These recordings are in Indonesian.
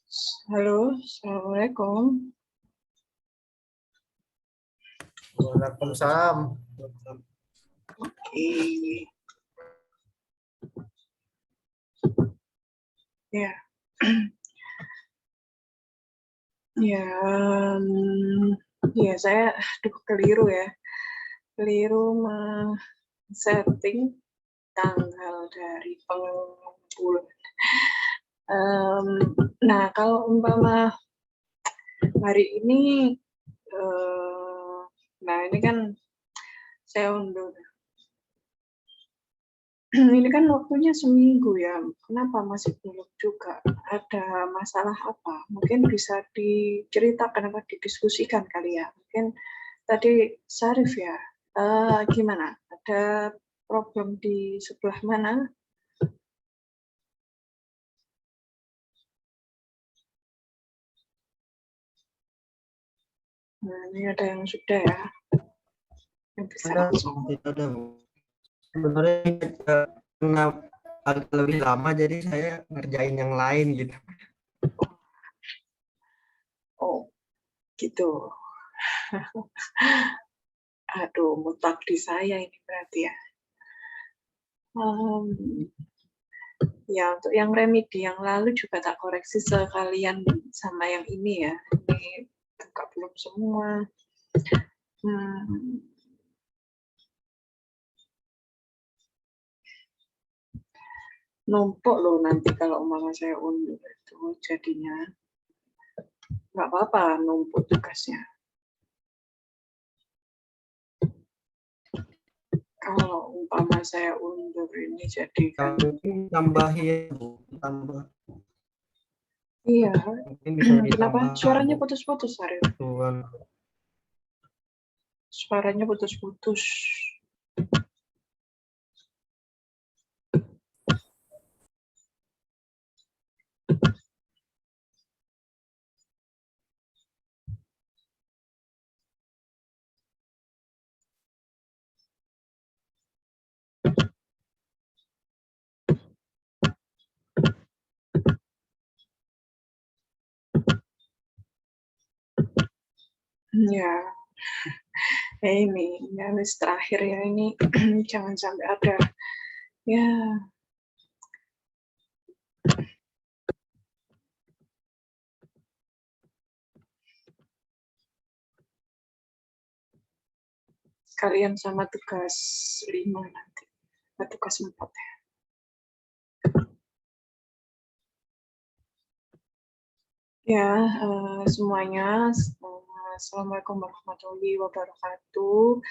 Halo, Assalamualaikum. Waalaikumsalam. Oke. Ya. Ya, ya saya keliru ya. Keliru setting tanggal dari pengumpulan. Nah, kalau umpama hari ini, nah ini kan saya undur. Ini kan waktunya seminggu ya, kenapa masih belum juga? Ada masalah apa? Mungkin bisa diceritakan atau didiskusikan kali ya. Mungkin tadi Syarif ya, gimana? Ada problem di sebelah mana? Nah, ini ada yang sudah ya. Yang bisa Ada, langsung. tidak ada. Sebenarnya karena agak lebih lama, jadi saya ngerjain yang lain gitu. Oh, gitu. Aduh, mutak di saya ini berarti ya. Ya, untuk yang remedi yang lalu juga tak koreksi sekalian sama yang ini ya. Ini buka belum semua. Numpuk loh nanti kalau umpama saya undur itu jadinya. Nggak apa-apa numpuk tugasnya. Kalau umpama saya undur ini jadi kan. Tambahin, tambah. Iya. Mungkin bisa Kenapa ditambah. suaranya putus-putus, Arif? Tuhan. Suaranya putus-putus. Ya, ini list terakhir ya ini jangan sampai ada ya. Kalian sama tugas 5 nanti, tugas 4 ya. Ya, semuanya, Assalamualaikum warahmatullahi wabarakatuh.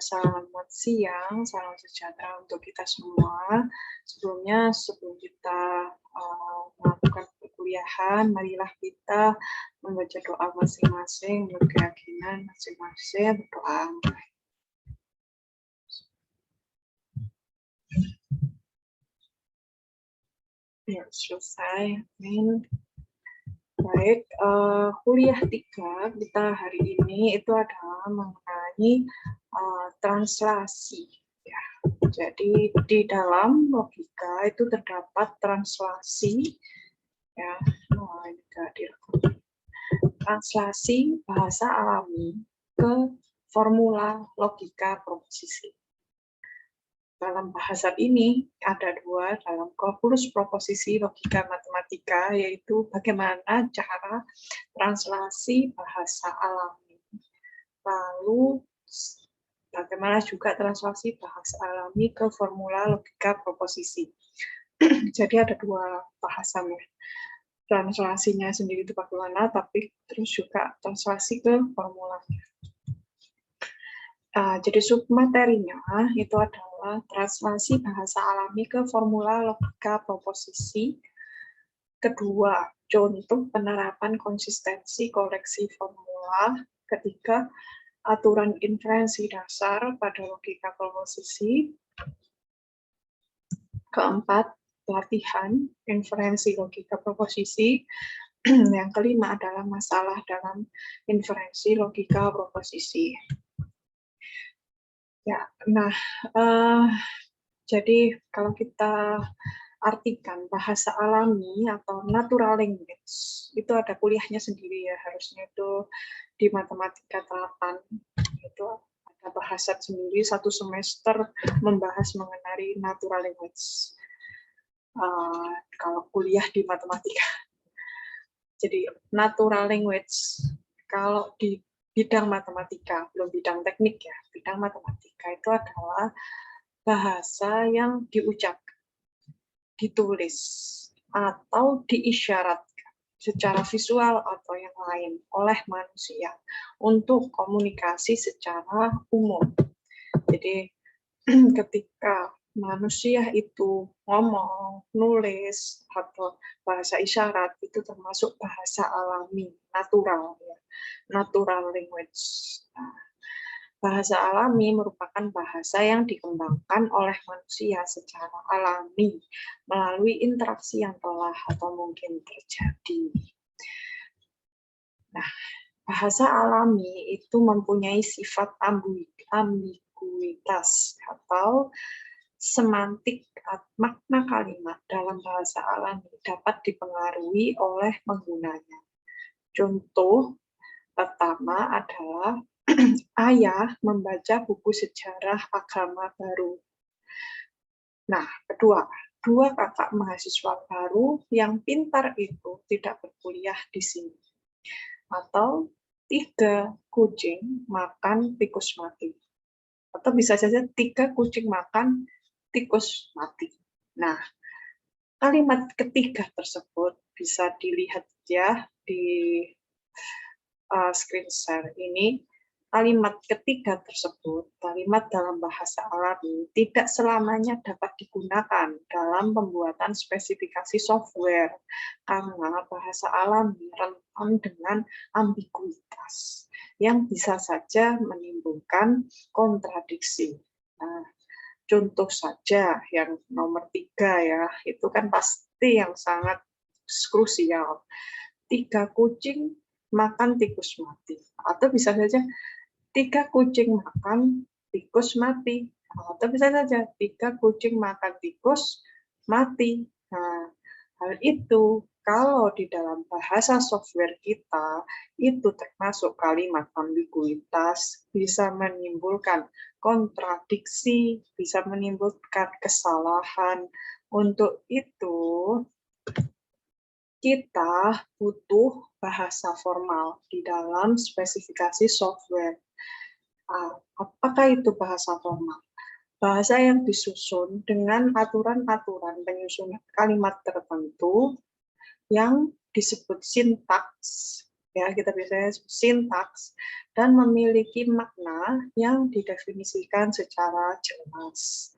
Selamat siang, salam sejahtera untuk kita semua. Sebelum kita melakukan perkuliahan, marilah kita membaca doa masing-masing, menurut keyakinan masing-masing, berdoa. Ya, selesai. Amin. Baik, kuliah 3 kita hari ini itu adalah mengenai translasi. Ya. Jadi di dalam logika itu terdapat translasi, ya, translasi bahasa alami ke formula logika proposisi. Dalam bahasa ini ada 2 dalam korpus proposisi logika matematika, yaitu bagaimana cara translasi bahasa alami. Lalu bagaimana juga translasi bahasa alami ke formula logika proposisi. Jadi ada 2 bahasan ya. Translasinya sendiri itu bagaimana, tapi terus juga translasi ke formulanya. Jadi submaterinya itu adalah translasi bahasa alami ke formula logika proposisi. Kedua, contoh penerapan konsistensi koleksi formula. Ketiga, aturan inferensi dasar pada logika proposisi. Keempat, latihan inferensi logika proposisi. Yang kelima adalah masalah dalam inferensi logika proposisi. Ya, nah, jadi kalau kita artikan bahasa alami atau natural language, itu ada kuliahnya sendiri ya, harusnya itu di Matematika 8 itu ada bahasa sendiri, 1 semester membahas mengenai natural language. Kalau kuliah di matematika. Jadi natural language kalau di bidang matematika, belum bidang teknik ya, bidang matematika itu adalah bahasa yang diucapkan, ditulis, atau diisyaratkan secara visual atau yang lain oleh manusia untuk komunikasi secara umum. Jadi ketika manusia itu ngomong, nulis, atau bahasa isyarat, itu termasuk bahasa alami, natural, ya. Natural language. Nah, bahasa alami merupakan bahasa yang dikembangkan oleh manusia secara alami melalui interaksi yang telah atau mungkin terjadi. Nah, bahasa alami itu mempunyai sifat ambiguitas atau semantik makna kalimat dalam bahasa alami dapat dipengaruhi oleh penggunanya. Contoh pertama adalah ayah membaca buku sejarah agama baru. Nah, kedua, 2 kakak mahasiswa baru yang pintar itu tidak berkuliah di sini. Atau 3 kucing makan tikus mati. Atau bisa saja 3 kucing makan tikus mati. Nah, kalimat ketiga tersebut bisa dilihat ya di screen share ini. Kalimat ketiga tersebut, kalimat dalam bahasa alami, tidak selamanya dapat digunakan dalam pembuatan spesifikasi software, karena bahasa alami rentan dengan ambiguitas, yang bisa saja menimbulkan kontradiksi. Nah, contoh saja yang nomor 3 ya, itu kan pasti yang sangat krusial. 3 kucing makan tikus mati. Atau bisa saja 3 kucing makan tikus mati. Atau bisa saja 3 kucing makan tikus mati. Nah, hal itu kalau di dalam bahasa software kita itu termasuk kalimat ambiguitas, bisa menimbulkan kontradiksi, bisa menimbulkan kesalahan. Untuk itu kita butuh bahasa formal di dalam spesifikasi software. Apakah itu bahasa formal? Bahasa yang disusun dengan aturan-aturan penyusunan kalimat tertentu yang disebut sintaks, ya kita biasanya sintaks, dan memiliki makna yang didefinisikan secara jelas.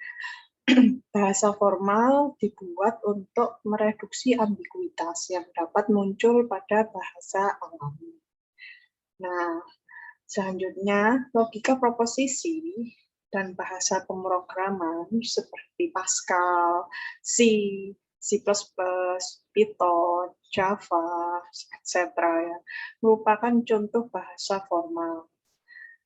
Bahasa formal dibuat untuk mereduksi ambiguitas yang dapat muncul pada bahasa alami. Nah, selanjutnya, logika proposisi dan bahasa pemrograman seperti Pascal, C, C++, Python, Java, etc. ya, merupakan contoh bahasa formal.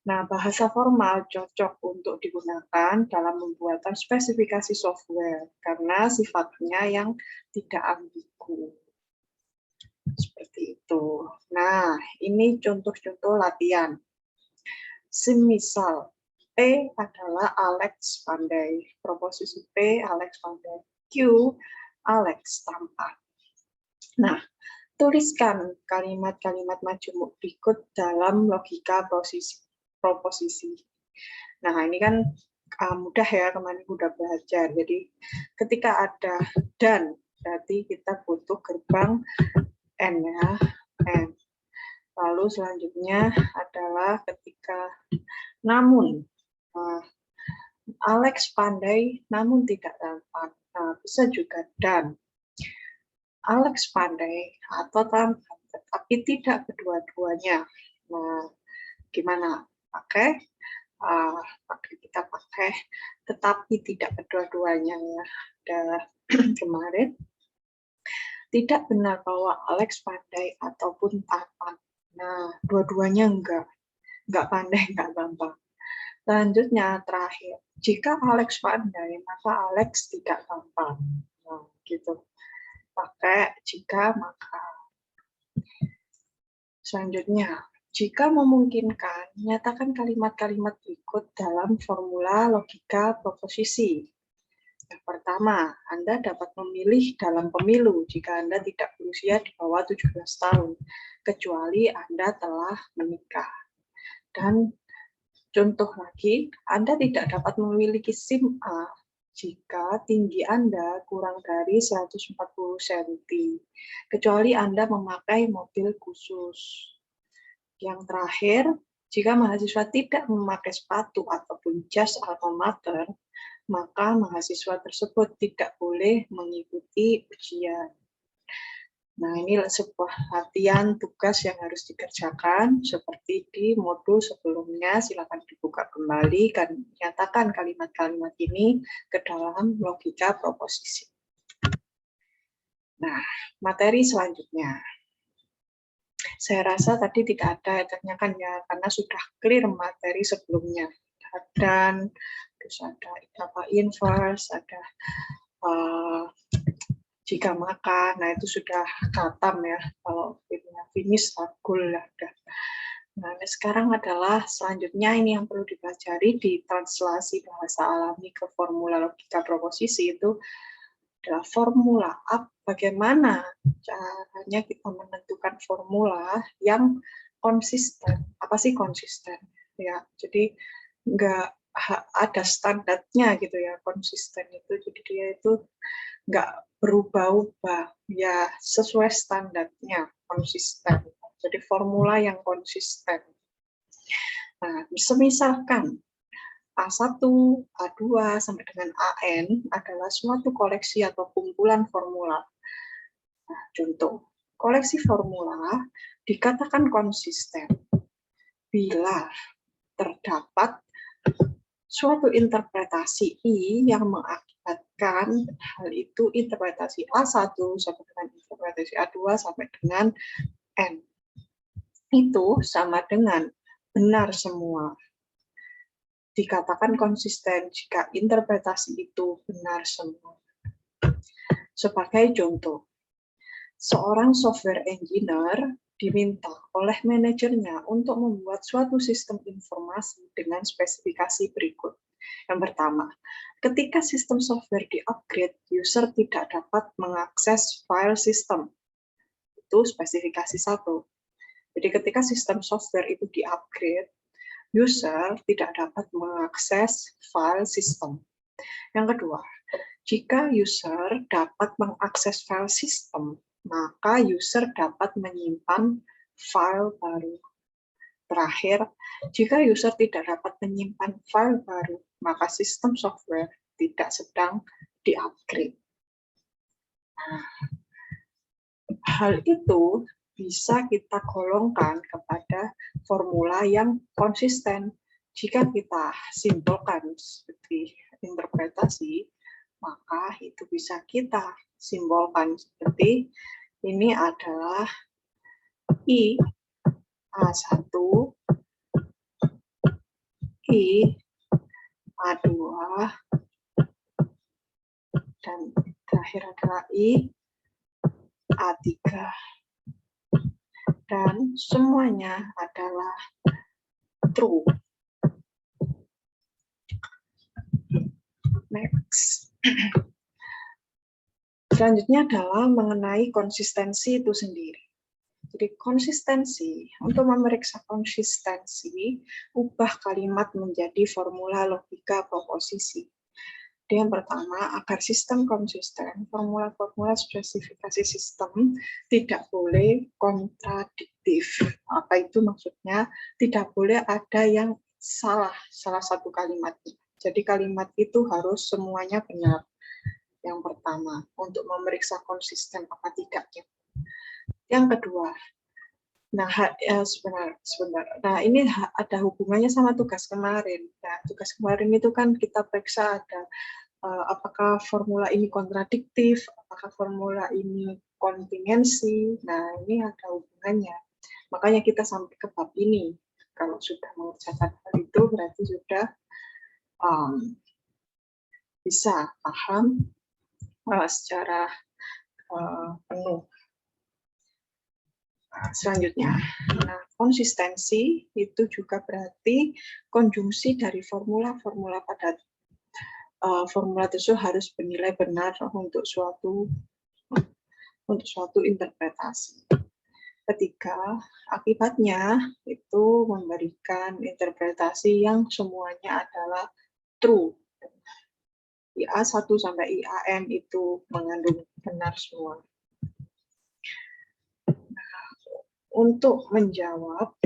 Nah, bahasa formal cocok untuk digunakan dalam pembuatan spesifikasi software karena sifatnya yang tidak ambigu. Seperti itu. Nah, ini contoh-contoh latihan. Semisal P adalah Alex pandai, proposisi P Alex pandai, Q Alex tampan. Nah, tuliskan kalimat-kalimat majemuk berikut dalam logika proposisi. Nah, ini kan mudah ya, kemarin udah belajar. Jadi, ketika ada dan, berarti kita butuh gerbang N ya, N. Lalu selanjutnya adalah ketika namun. Nah, Alex pandai namun tidak tampan. Nah, bisa juga dan. Alex pandai atau tampan, tetapi tidak kedua-duanya. Nah, gimana? Kita pakai tetapi tidak kedua-duanya ya. Ada kemarin tidak benar bahwa Alex pandai ataupun tampan. Nah, dua-duanya enggak pandai, enggak tampan. Selanjutnya terakhir, jika Alex pandai maka Alex tidak tampan. Nah, gitu. Pakai jika maka. Selanjutnya, jika memungkinkan, nyatakan kalimat-kalimat berikut dalam formula logika proposisi. Yang pertama, Anda dapat memilih dalam pemilu jika Anda tidak berusia di bawah 17 tahun, kecuali Anda telah menikah. Dan contoh lagi, Anda tidak dapat memiliki SIM A jika tinggi Anda kurang dari 140 cm, kecuali Anda memakai mobil khusus. Yang terakhir, jika mahasiswa tidak memakai sepatu ataupun jas alma mater, maka mahasiswa tersebut tidak boleh mengikuti ujian. Nah, ini sebuah latihan tugas yang harus dikerjakan seperti di modul sebelumnya. Silakan dibuka kembali dan nyatakan kalimat-kalimat ini ke dalam logika proposisi. Nah, materi selanjutnya. Saya rasa tadi tidak ada tanyakan ya, karena sudah clear materi sebelumnya. Dan terus ada inverse, ada jika maka, nah itu sudah katam ya, kalau finish goal lah. Nah, sekarang adalah selanjutnya ini yang perlu dipelajari di translasi bahasa alami ke formula logika proposisi itu adalah formula. Bagaimana caranya kita menentukan formula yang konsisten? Apa sih konsisten? Ya, jadi nggak ada standarnya gitu ya, konsisten itu. Jadi dia itu nggak berubah-ubah, ya sesuai standarnya, konsisten. Jadi formula yang konsisten. Nah, misalkan A1, A2, sampai dengan AN adalah suatu koleksi atau kumpulan formula. Nah, contoh, koleksi formula dikatakan konsisten bila terdapat suatu interpretasi I yang mengakibatkan hal itu interpretasi A1 sampai dengan interpretasi A2 sampai dengan N. Itu sama dengan benar semua. Dikatakan konsisten jika interpretasi itu benar semua. Sebagai contoh, seorang software engineer diminta oleh manajernya untuk membuat suatu sistem informasi dengan spesifikasi berikut. Yang pertama, ketika sistem software di-upgrade, user tidak dapat mengakses file sistem. Itu spesifikasi 1. Jadi ketika sistem software itu di-upgrade, user tidak dapat mengakses file sistem. Yang kedua, jika user dapat mengakses file sistem, maka user dapat menyimpan file baru. Terakhir, jika user tidak dapat menyimpan file baru, maka sistem software tidak sedang di-upgrade. Nah, hal itu bisa kita golongkan kepada formula yang konsisten. Jika kita simpulkan seperti interpretasi, maka itu bisa kita simbolkan seperti ini adalah I A1, I A2, dan terakhir adalah I A3. Dan semuanya adalah true. Next. Selanjutnya adalah mengenai konsistensi itu sendiri. Jadi konsistensi, untuk memeriksa konsistensi, ubah kalimat menjadi formula logika proposisi. Jadi yang pertama, agar sistem konsisten, formula-formula spesifikasi sistem tidak boleh kontradiktif. Apa itu maksudnya? Tidak boleh ada yang salah satu kalimatnya. Jadi kalimat itu harus semuanya benar. Yang pertama, untuk memeriksa konsisten apa tidaknya. Yang kedua, sebentar. Nah, ini ada hubungannya sama tugas kemarin. Nah, tugas kemarin itu kan kita periksa ada apakah formula ini kontradiktif, apakah formula ini kontingensi. Nah, ini ada hubungannya. Makanya kita sampai ke bab ini. Kalau sudah mengerjakan hal itu, berarti sudah bisa paham secara penuh. Selanjutnya, nah, konsistensi itu juga berarti konjungsi dari formula-formula pada formula tersebut harus bernilai benar untuk suatu interpretasi. Ketiga, akibatnya itu memberikan interpretasi yang semuanya adalah true. IA1 sampai IAM itu mengandung benar semua. Nah, untuk menjawab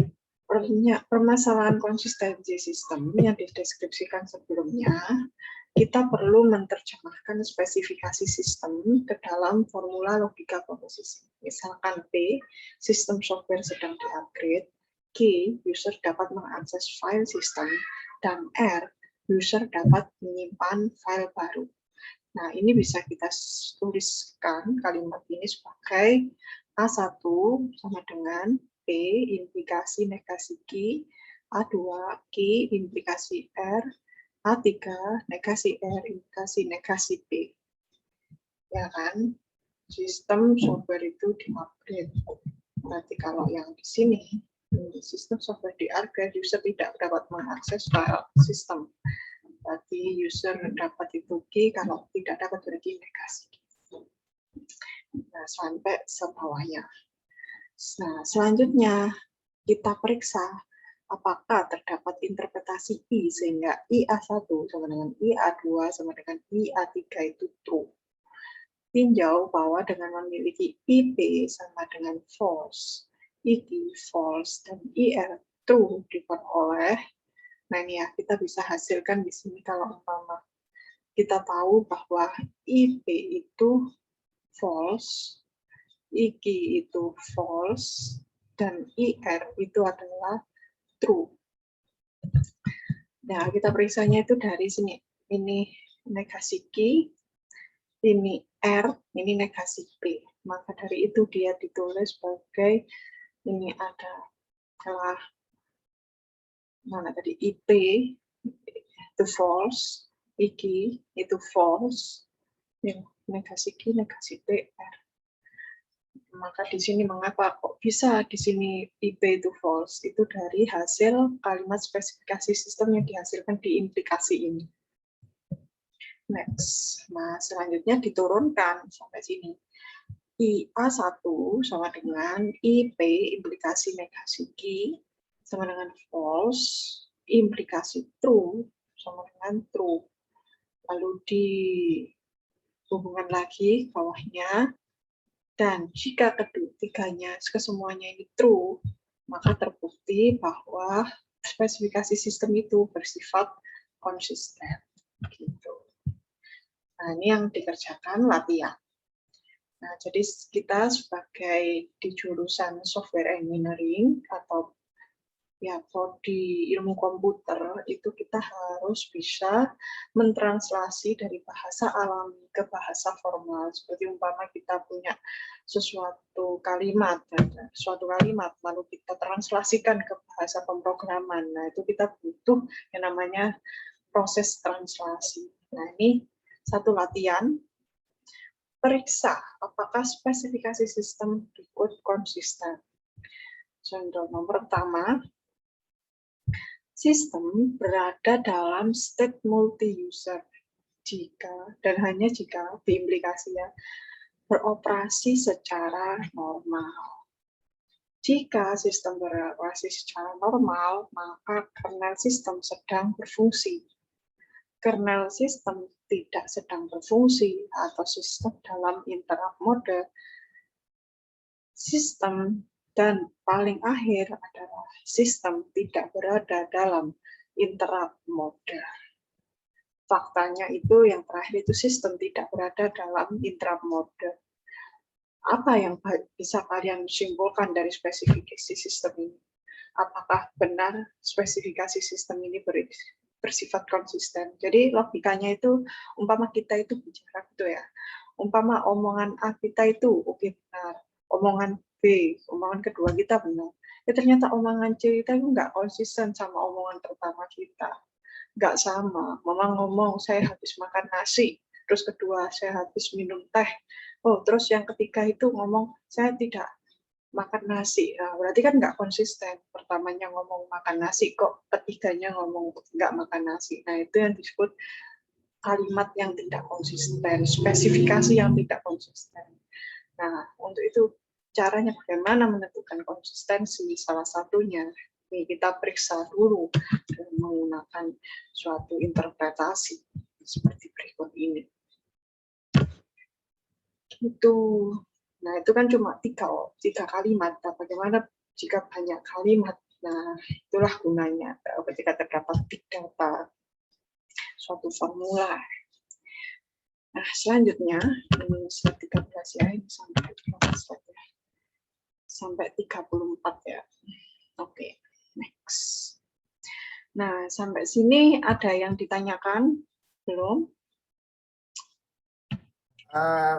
permasalahan konsistensi sistem yang dideskripsikan sebelumnya, kita perlu menerjemahkan spesifikasi sistem ke dalam formula logika komposisi. Misalkan P, sistem software sedang di-upgrade, Q, user dapat mengakses file sistem, dan R, user dapat menyimpan file baru. Nah, ini bisa kita tuliskan kalimat ini sebagai A1 sama dengan P, implikasi negasi Q, A2, Q, implikasi R, A3, negasi R, negasi P. Ya kan? Sistem software itu di-upgrade. Berarti kalau yang di sini, sistem software di-upgrade, user tidak dapat mengakses file sistem. Berarti user dapat itu key, kalau tidak dapat berarti negasi. Nah, sampai sebawahnya. Nah, selanjutnya kita periksa apakah terdapat interpretasi I sehingga IA1 sama dengan IA2 sama dengan IA3 itu true. Tinjau bahwa dengan memiliki IP sama dengan false, IQ false, dan IR true diperoleh. Nah ini ya, kita bisa hasilkan di sini kalau umpama kita tahu bahwa IP itu false, IQ itu false, dan IR itu adalah true. Nah, kita periksanya itu dari sini. Ini negasi Q, ini R, ini negasi P. Maka dari itu dia ditulis sebagai ini adalah mana tadi IP itu false, IQ itu false, negasi Q, negasi P, R. Maka di sini mengapa kok bisa di sini IP itu false? Itu dari hasil kalimat spesifikasi sistem yang dihasilkan di implikasi ini. Next. Nah, selanjutnya diturunkan sampai sini. IA1 sama dengan IP implikasi negasi Q sama dengan false, implikasi true sama dengan true. Lalu dihubungkan lagi bawahnya. Dan jika ketiganya, kesemuanya ini true, maka terbukti bahwa spesifikasi sistem itu bersifat konsisten. Gitu. Nah, ini yang dikerjakan latihan. Nah, jadi kita sebagai di jurusan software engineering atau ya di ilmu komputer itu kita harus bisa mentranslasi dari bahasa alami ke bahasa formal. Seperti umpama kita punya suatu kalimat lalu kita translasikan ke bahasa pemrograman. Nah, itu kita butuh yang namanya proses translasi. Nah, ini satu latihan. Periksa apakah spesifikasi sistem berikut konsisten. Contoh nomor pertama, sistem berada dalam state multi-user jika dan hanya jika diimplikasinya beroperasi secara normal. Jika sistem beroperasi secara normal, maka kernel sistem sedang berfungsi. Kernel sistem tidak sedang berfungsi atau sistem dalam interrupt mode, sistem dan paling akhir adalah sistem tidak berada dalam interrupt mode. Faktanya itu yang terakhir itu sistem tidak berada dalam interrupt mode. Apa yang bisa kalian simpulkan dari spesifikasi sistem ini? Apakah benar spesifikasi sistem ini bersifat konsisten? Jadi logikanya itu, umpama kita itu bicara gitu ya, umpama omongan A kita itu oke benar, omongan B, omongan kedua kita benar. Ya ternyata omongan C kita itu nggak konsisten sama omongan pertama kita. Nggak sama. Mama ngomong, saya habis makan nasi, Terus kedua, saya habis minum teh. Oh, terus yang ketiga itu ngomong, saya tidak makan nasi. Nah, berarti kan nggak konsisten. Pertamanya ngomong makan nasi, kok ketiganya ngomong nggak makan nasi. Nah, itu yang disebut kalimat yang tidak konsisten, spesifikasi yang tidak konsisten. Nah, untuk itu caranya bagaimana menentukan konsistensi, salah satunya ini kita periksa dulu dengan menggunakan suatu interpretasi seperti berikut ini. Itu, nah itu kan cuma tiga kalimat. Nah, bagaimana jika banyak kalimat? Nah, itulah gunanya ketika terdapat big data, suatu formula. Nah, selanjutnya, ini slide 13 ya, ini sampai slide ya. Sampai 34 ya. Oke, next. Nah, sampai sini ada yang ditanyakan? Belum?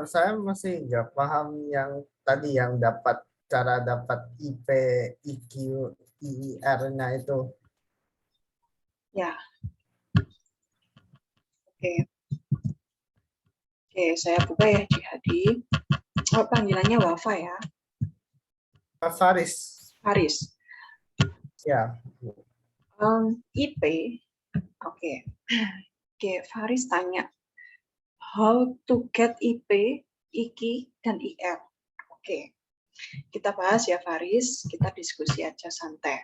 Saya masih nggak paham yang tadi yang cara dapat IP, IQ, IIR-nya itu. Ya. Oke. Oke, saya buka ya Jihadi. Oh, panggilannya Wafa ya. Faris. Haris. Ya. IP. Oke. Oke, Faris tanya. How to get IP, IKI, dan IR. Oke. Kita bahas ya Faris. Kita diskusi aja santai.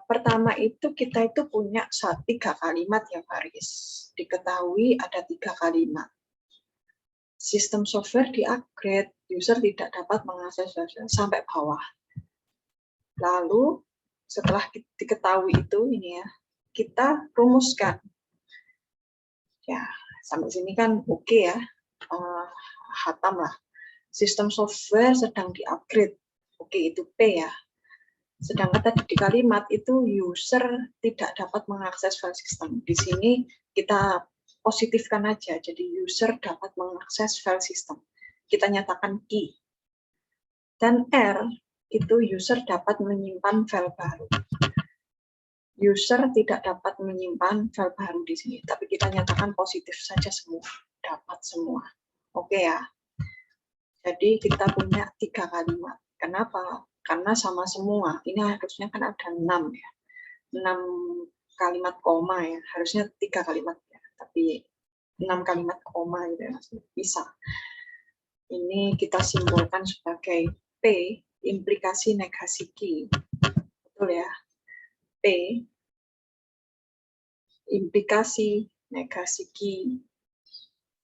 Pertama itu kita itu punya 3 kalimat ya Faris. Diketahui ada 3 kalimat. Sistem software di-upgrade, user tidak dapat mengakses sampai bawah. Lalu setelah diketahui itu ini ya, kita rumuskan. Ya, sampai sini kan oke ya. Hatam lah. Sistem software sedang di-upgrade. Oke, itu P ya. Sedangkan tadi di kalimat itu user tidak dapat mengakses file system. Di sini kita positifkan aja, jadi user dapat mengakses file system. Kita nyatakan key. Dan R itu user dapat menyimpan file baru. User tidak dapat menyimpan file baru di sini, tapi kita nyatakan positif saja semua, dapat semua. Oke ya. Jadi kita punya 3 kalimat. Kenapa? Karena sama semua. Ini harusnya kan ada 6 ya. 6 kalimat koma ya. Harusnya 3 kalimat ya. Tapi 6 kalimat koma gitu ya. Bisa. Ini kita simpulkan sebagai P, implikasi negasi key. Betul ya. P, implikasi negasi key.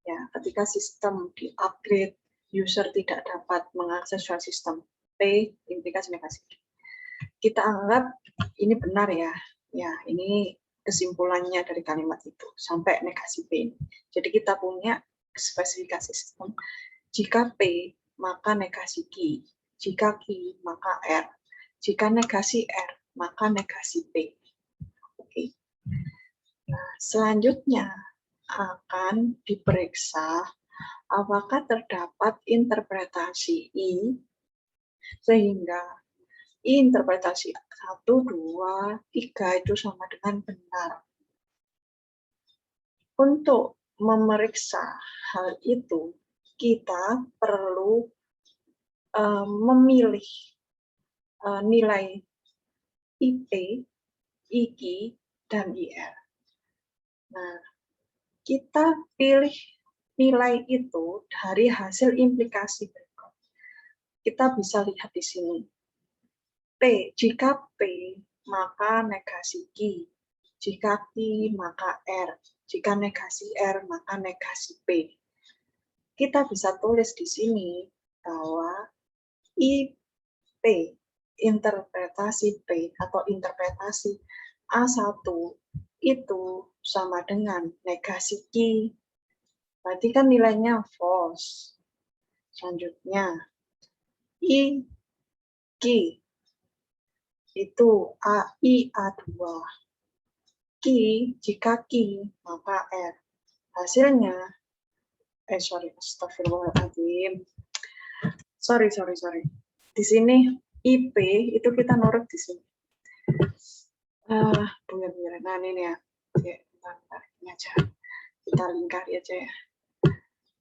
Ya, ketika sistem di-upgrade, user tidak dapat mengakses file system. P, implikasi negasi key. Kita anggap ini benar ya. Ya, ini kesimpulannya dari kalimat itu sampai negasi P. Jadi kita punya spesifikasi sistem. Jika P, maka negasi Q. Jika Q, maka R. Jika negasi R, maka negasi P. Oke. Nah, selanjutnya akan diperiksa apakah terdapat interpretasi I sehingga interpretasi 1, 2, 3 itu sama dengan benar. Untuk memeriksa hal itu, kita perlu memilih nilai IP, IKI, dan IR. Nah, kita pilih nilai itu dari hasil implikasi berikut. Kita bisa lihat di sini. P, jika P, maka negasi Q. Jika Q, maka R. Jika negasi R, maka negasi P. Kita bisa tulis di sini bahwa IP, interpretasi P atau interpretasi A1 itu sama dengan negasi Q. Berarti kan nilainya false. Selanjutnya, IQ itu AI A2. Q, jika Q, maka R. Hasilnya, astagfirullahaladzim. Sorry. Di sini IP itu kita nurut di sini. Nah ini ya. Oke, bentar, ini aja. Kita lingkari aja ya.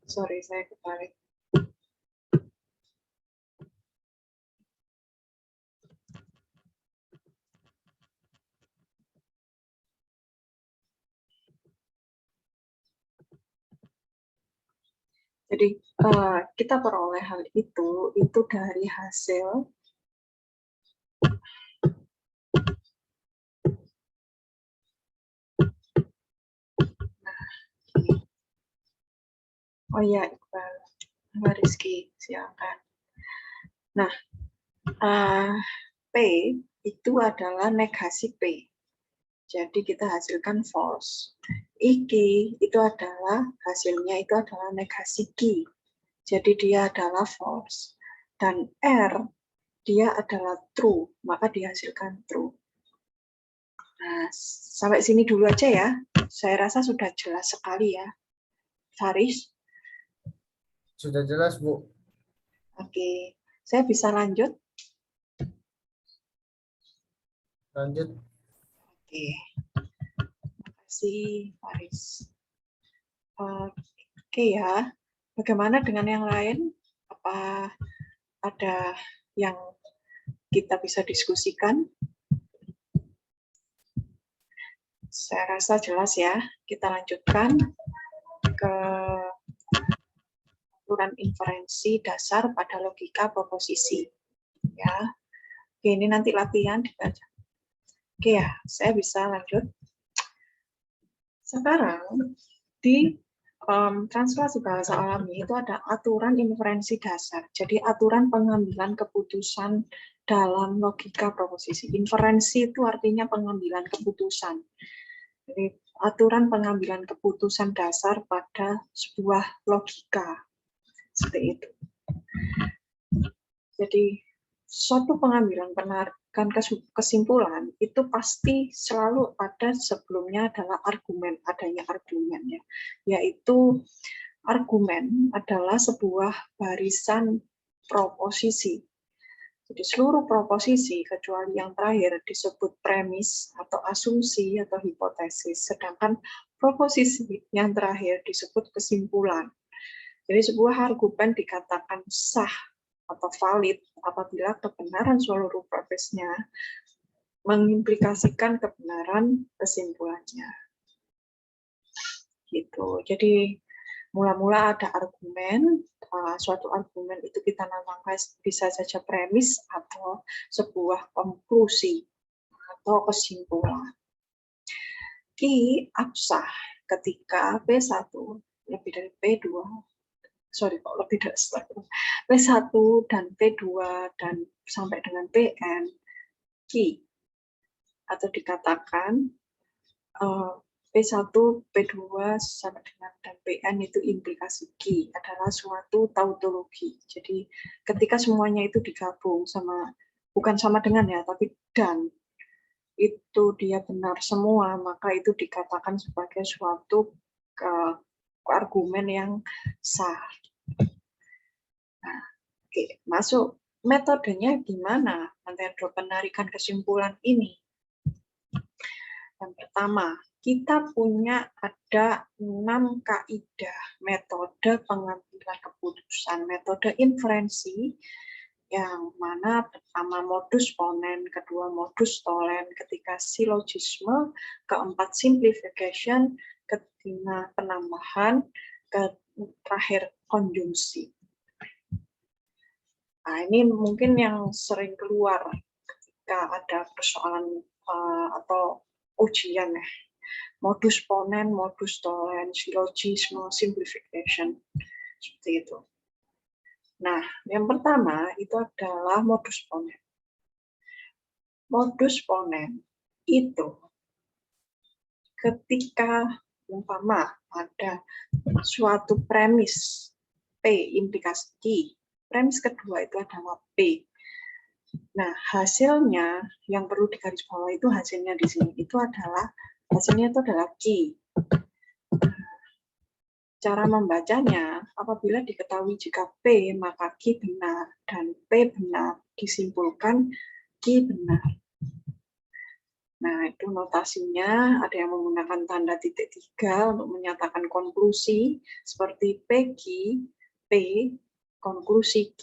Sorry, saya kebalik. Jadi kita peroleh hal itu dari hasil oh ya, Iqbal, Rizky, silakan. Nah, P itu adalah negasi P. Jadi kita hasilkan false. IQ itu adalah hasilnya itu adalah negasi Q. Jadi dia adalah false. Dan R dia adalah true, maka dihasilkan true. Nah, sampai sini dulu aja ya. Saya rasa sudah jelas sekali ya. Faris? Sudah jelas, Bu. Oke, saya bisa lanjut? Lanjut. Oke, terima kasih Faris. Oke ya, bagaimana dengan yang lain? Apa ada yang kita bisa diskusikan? Saya rasa jelas ya. Kita lanjutkan ke aturan inferensi dasar pada logika proposisi. Ya, oke, ini nanti latihan dibaca. Oke ya, saya bisa lanjut. Sekarang di translasi bahasa alami itu ada aturan inferensi dasar. Jadi aturan pengambilan keputusan dalam logika proposisi. Inferensi itu artinya pengambilan keputusan. Jadi aturan pengambilan keputusan dasar pada sebuah logika. Seperti itu. Jadi suatu pengambilan penarikan kesimpulan itu pasti selalu ada sebelumnya adalah argumen, adanya argumen ya. Yaitu argumen adalah sebuah barisan proposisi. Jadi seluruh proposisi kecuali yang terakhir disebut premis atau asumsi atau hipotesis, sedangkan proposisi yang terakhir disebut kesimpulan. Jadi sebuah argumen dikatakan sah atau valid apabila kebenaran seluruh premisnya mengimplikasikan kebenaran kesimpulannya. Gitu. Jadi mula-mula ada argumen, suatu argumen itu kita namakan bisa saja premis atau sebuah konklusi atau kesimpulan. Ki absah ketika P1 lebih dari P2, sorry kok lebih dari P1 dan P2 dan sampai dengan Pn, Ki atau dikatakan P1, P2 sampai dengan dan Pn itu implikasi Q adalah suatu tautologi. Jadi ketika semuanya itu digabung sama, bukan sama dengan ya, tapi dan itu dia benar semua, maka itu dikatakan sebagai suatu argumen yang sah. Nah, oke, masuk metodenya gimana metode penarikan kesimpulan ini? Yang pertama, kita punya ada 6 kaidah metode pengambilan keputusan, metode inferensi, yang mana pertama modus ponen, kedua modus tolen, ketiga silogisme, keempat simplification, kelima penambahan, terakhir konjungsi. Nah, ini mungkin yang sering keluar ketika ada persoalan atau ujian ya. Modus ponen, modus tolen, silogisme, simplification, seperti itu. Nah, yang pertama itu adalah modus ponen. Modus ponen itu ketika umpama ada suatu premis P implikasi Q, premis kedua itu adalah P. Nah, hasilnya yang perlu digarisbawahi itu hasilnya di sini itu adalah hasilnya itu adalah Q. Cara membacanya, apabila diketahui jika P maka Q benar dan P benar, disimpulkan Q benar. Nah, itu notasinya ada yang menggunakan tanda titik 3 untuk menyatakan konklusi, seperti PQ, P, konklusi Q.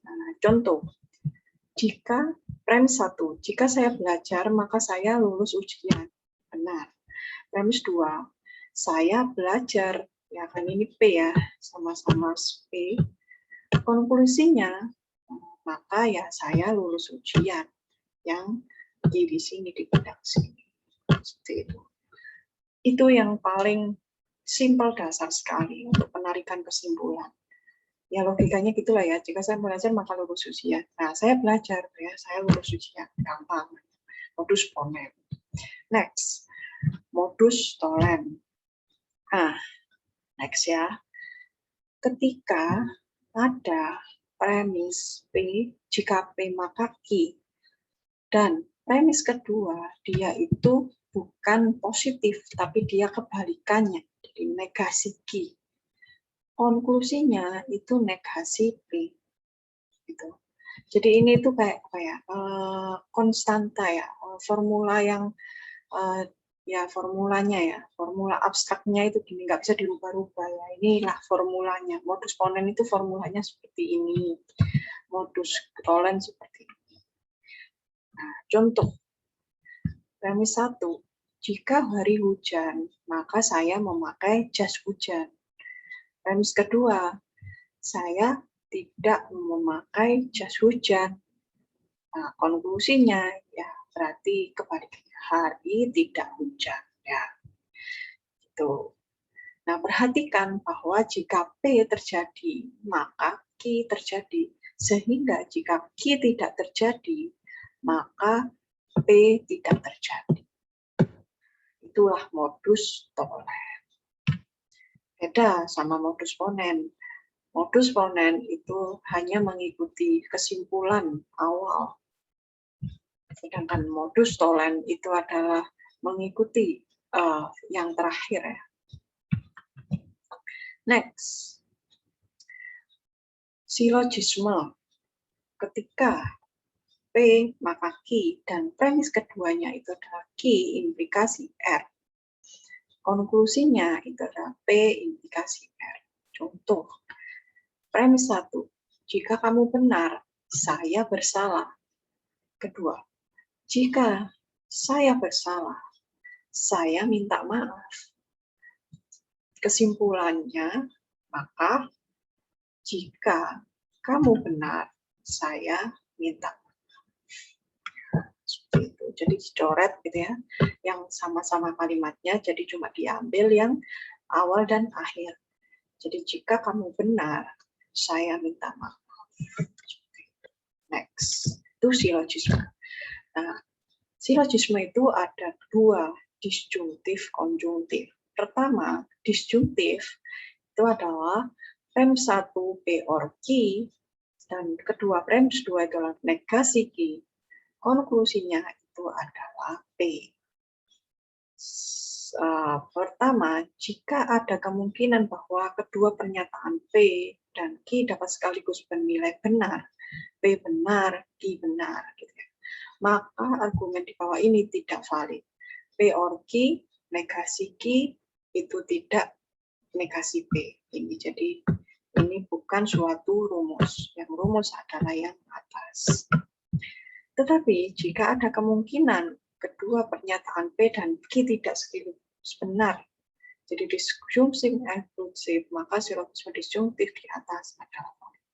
Nah, contoh, jika premis 1, jika saya belajar maka saya lulus ujian. Benar. Premis 2, saya belajar, ya kan ini P ya, sama-sama P. Konklusinya, maka ya saya lulus ujian. Yang di sini di bidang sini. Seperti itu. Itu yang paling simpel dasar sekali untuk penarikan kesimpulan. Ya logikanya gitulah ya. Jika saya belajar maka lulus ujian. Nah, saya belajar ya, saya lulus ujian. Gampang. Modus ponen. Next, modus tolen. Nah, next ya. Ketika ada premis P, jika P maka Q. Dan premis kedua, dia itu bukan positif, tapi dia kebalikannya, jadi negasi Q. Konklusinya itu negasi P. Gitu. Jadi ini tuh kayak konstanta ya, formula yang ya formulanya ya, formula abstraknya itu gini, nggak bisa dirubah-rubah ya. Inilah formulanya. Modus ponen itu formulanya seperti ini. Modus tolen seperti ini. Nah, contoh. Premis 1, jika hari hujan, maka saya memakai jas hujan. Premis kedua, saya tidak memakai jas hujan. Nah, konklusinya ya berarti kebalikannya, hari tidak hujan ya. Itu. Nah, perhatikan bahwa jika P terjadi, maka Q terjadi. Sehingga jika Q tidak terjadi, maka P tidak terjadi. Itulah modus tolen. Beda sama modus ponen. Modus ponen itu hanya mengikuti kesimpulan awal. Sedangkan modus tolen itu adalah mengikuti yang terakhir ya. Next, silogisme. Ketika P maka Q dan premis keduanya itu adalah Q implikasi R. Konklusinya itu adalah P implikasi R. Contoh, premis 1, jika kamu benar, saya bersalah. Kedua, jika saya bersalah, saya minta maaf. Kesimpulannya, maka jika kamu benar, saya minta maaf. Seperti itu. Jadi dicoret gitu ya, yang sama-sama kalimatnya, jadi cuma diambil yang awal dan akhir. Jadi jika kamu benar, saya minta maaf. Next, itu silogisme. Nah, silogisme itu ada dua, disjungtif, konjungtif. Pertama, disjungtif itu adalah premis 1 P or Q, dan kedua premis 2 adalah negasi Q. Konklusinya itu adalah P. Pertama, jika ada kemungkinan bahwa kedua pernyataan P dan Q dapat sekaligus bernilai benar, P benar, Q benar, gitu ya, maka argumen di bawah ini tidak valid. P or Q, negasi Q itu tidak negasi P. Ini jadi ini bukan suatu rumus. Yang rumus adalah yang atas. Tetapi jika ada kemungkinan kedua pernyataan P dan Q tidak sekaligus benar, jadi disjungtif eksklusif, maka silogisme disjungtif di atas adalah valid.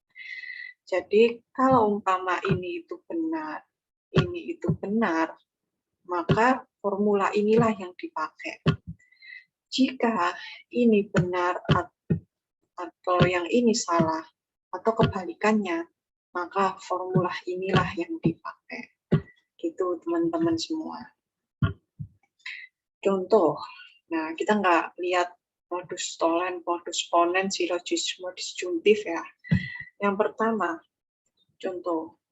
Jadi kalau umpama ini itu benar, ini itu benar, maka formula inilah yang dipakai. Jika ini benar atau yang ini salah, atau kebalikannya, maka formula inilah yang dipakai. Gitu teman-teman semua. Contoh, nah kita nggak lihat modus tolen, modus ponen, silogisme disjungtif ya. Yang pertama, contoh,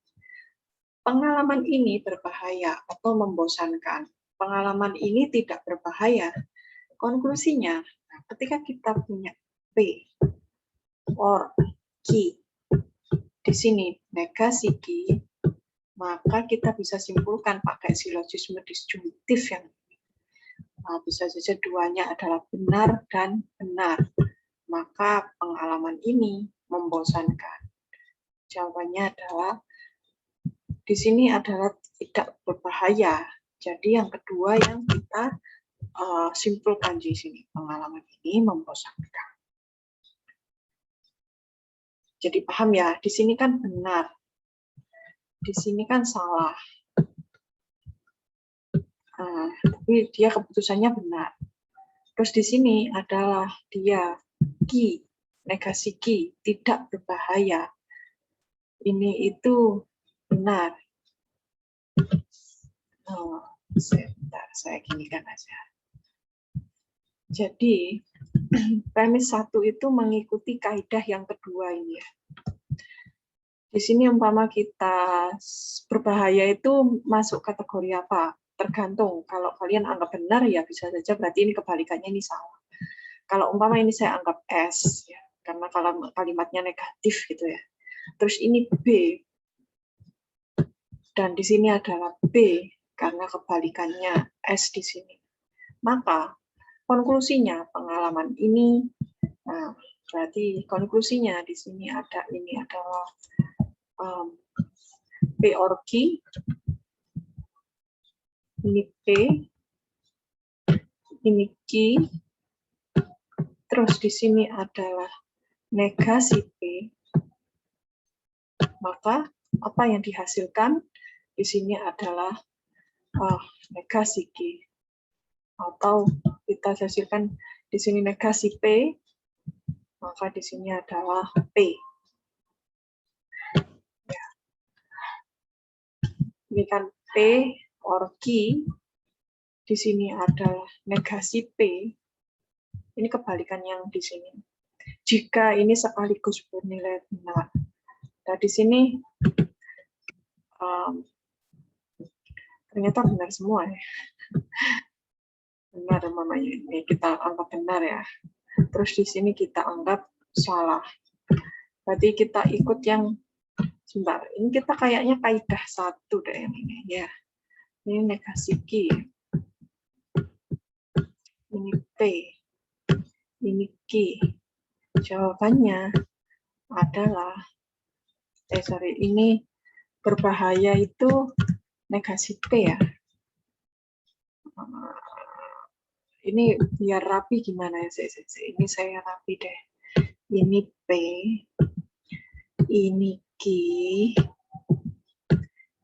pengalaman ini berbahaya atau membosankan. Pengalaman ini tidak berbahaya. Konklusinya, ketika kita punya P or Q, di sini negasi Q, maka kita bisa simpulkan pakai silogisme disjungtif yang bisa saja duanya adalah benar dan benar. Maka pengalaman ini membosankan. Jawabannya adalah di sini adalah tidak berbahaya. Jadi yang kedua yang kita simpulkan di sini, pengalaman ini membosankan. Jadi paham ya, di sini kan benar, di sini kan salah. Tapi dia keputusannya benar. Terus di sini adalah dia ki, negasi ki, tidak berbahaya. Ini itu benar. Sebentar, saya ginikan aja. Jadi premis 1 itu mengikuti kaidah yang kedua ini ya. Di sini umpama kita berbahaya itu masuk kategori apa? Tergantung. Kalau kalian anggap benar ya bisa saja berarti ini kebalikannya ini salah. Kalau umpama ini saya anggap S ya, karena kalau kalimatnya negatif gitu ya. Terus ini B. Dan di sini adalah B karena kebalikannya S di sini. Maka konklusinya pengalaman ini, nah berarti konklusinya di sini ada ini adalah P or Q, ini P, ini Q, terus di sini adalah negasi P, maka apa yang dihasilkan di sini adalah negasi Q, atau kita hasilkan di sini negasi P, maka di sini adalah P. Ya. Ini kan P or Q, di sini adalah negasi P, ini kebalikan yang di sini. Jika ini sekaligus bernilai benar. Nah, di sini ternyata benar semua ya. Benar namanya ini kita anggap benar ya. Terus di sini kita anggap salah. Berarti kita ikut yang sebentar. Ini kita kayaknya kaidah 1 deh ini ya. Ini negasi Q. Ini P. Ini Q. Jawabannya adalah ini berbahaya itu negasi P ya. Ini biar rapi gimana ya? Ini saya rapi deh. Ini P, ini Q,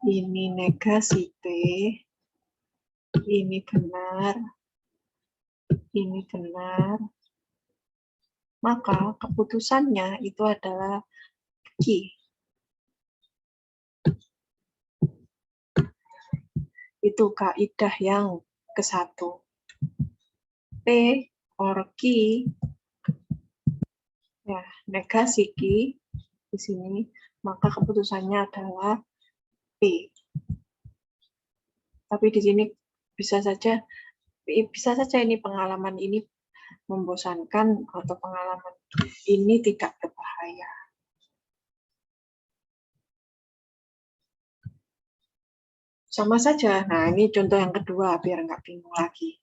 ini negasi P, ini benar, ini benar. Maka keputusannya itu adalah Q. Itu kaidah yang ke-1. P or Q, ya, negasi Q di sini, maka keputusannya adalah P. Tapi di sini bisa saja ini pengalaman ini membosankan atau pengalaman ini tidak berbahaya. Sama saja. Nah, ini contoh yang kedua biar nggak bingung lagi.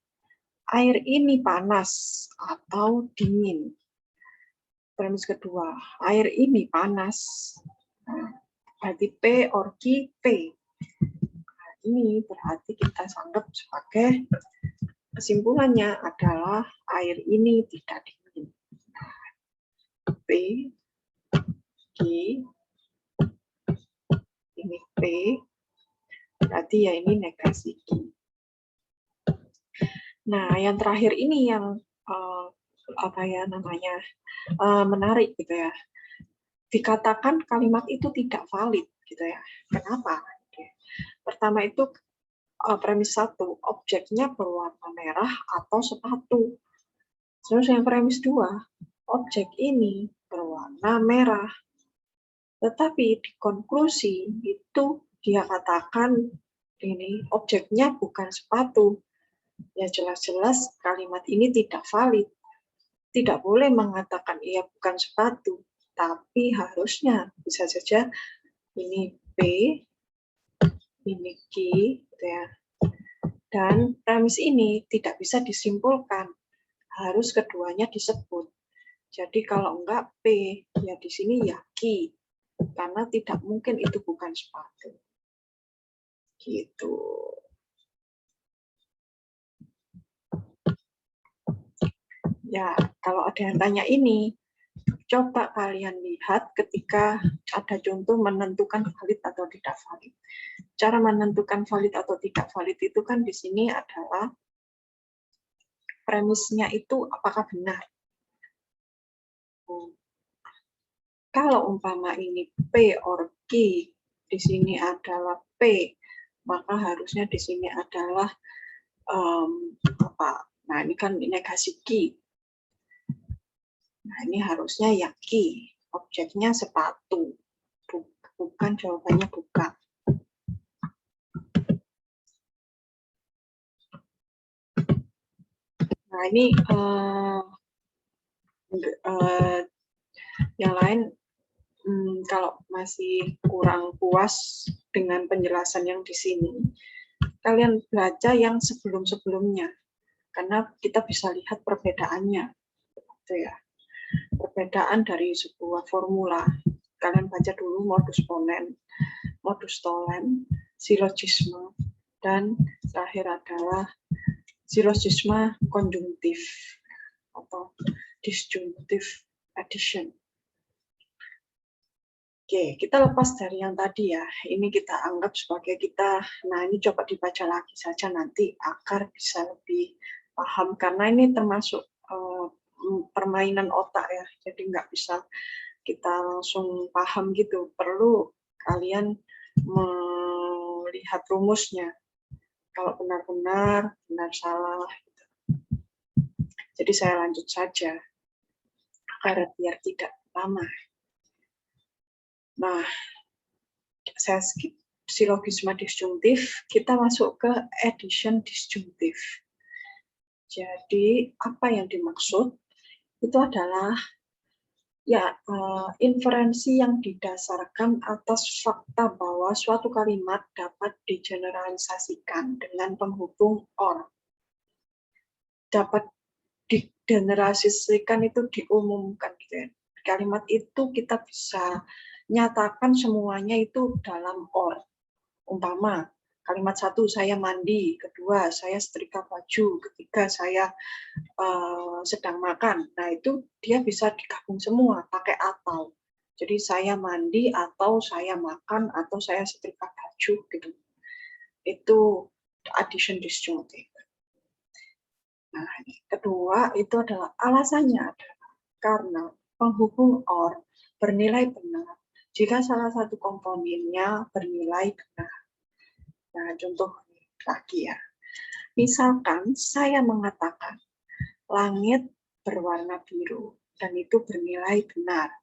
Air ini panas atau dingin. Premis kedua, air ini panas. Nah, berarti P or Q, P. Nah, ini berarti kita anggap sebagai kesimpulannya adalah air ini tidak dingin. P, Q, ini P, berarti ya ini negasi Q. Nah, yang terakhir ini yang menarik gitu ya. Dikatakan kalimat itu tidak valid gitu ya. Kenapa? Pertama itu premis 1, objeknya berwarna merah atau sepatu. Terus yang premis 2, objek ini berwarna merah. Tetapi di konklusi itu dia katakan ini objeknya bukan sepatu. Ya jelas-jelas kalimat ini tidak valid. Tidak boleh mengatakan ia bukan sepatu, tapi harusnya bisa saja ini P, ini Ki, gitu ya. Dan premis ini tidak bisa disimpulkan, harus keduanya disebut. Jadi kalau enggak P, ya di sini ya Ki, karena tidak mungkin itu bukan sepatu. Gitu. Ya, kalau ada yang tanya ini, coba kalian lihat ketika ada contoh menentukan valid atau tidak valid. Cara menentukan valid atau tidak valid itu kan di sini adalah premisnya itu apakah benar. Kalau umpama ini P or Q, di sini adalah P, maka harusnya di sini adalah apa? Nah, ini kan negasi Q. Nah, ini harusnya ya Q. Objeknya sepatu. Bukan, jawabannya bukan. Nah, ini yang lain kalau masih kurang puas dengan penjelasan yang di sini, kalian baca yang sebelum-sebelumnya, karena kita bisa lihat perbedaannya, gitu ya. Perbedaan dari sebuah formula. Kalian baca dulu modus ponen, modus tollens, silogisme, dan terakhir adalah silogisme konjungtif atau disjunctive addition. Oke, kita lepas dari yang tadi ya. Ini kita anggap sebagai nah ini coba dibaca lagi saja nanti agar bisa lebih paham. Karena ini termasuk permainan otak ya. Jadi nggak bisa kita langsung paham gitu. Perlu kalian melihat rumusnya. Kalau benar-benar, benar salah. Gitu. Jadi saya lanjut saja. Agar biar tidak lama. Nah, saya skip silogisme disjuntif, kita masuk ke addition disjuntif. Jadi, apa yang dimaksud? Itu adalah ya inferensi yang didasarkan atas fakta bahwa suatu kalimat dapat digeneralisasikan dengan penghubung or. Dapat digeneralisasikan itu diumumkan. Gitu ya. Kalimat itu kita bisa nyatakan semuanya itu dalam or. Umpama, kalimat satu saya mandi, kedua saya setrika baju, ketiga saya sedang makan. Nah itu dia bisa digabung semua pakai atau. Jadi saya mandi atau saya makan atau saya setrika baju gitu. Itu addition disjunctive. Nah, kedua itu adalah alasannya adalah karena penghubung or bernilai benar jika salah satu komponennya bernilai benar. Nah, contoh lagi ya. Misalkan saya mengatakan langit berwarna biru dan itu bernilai benar.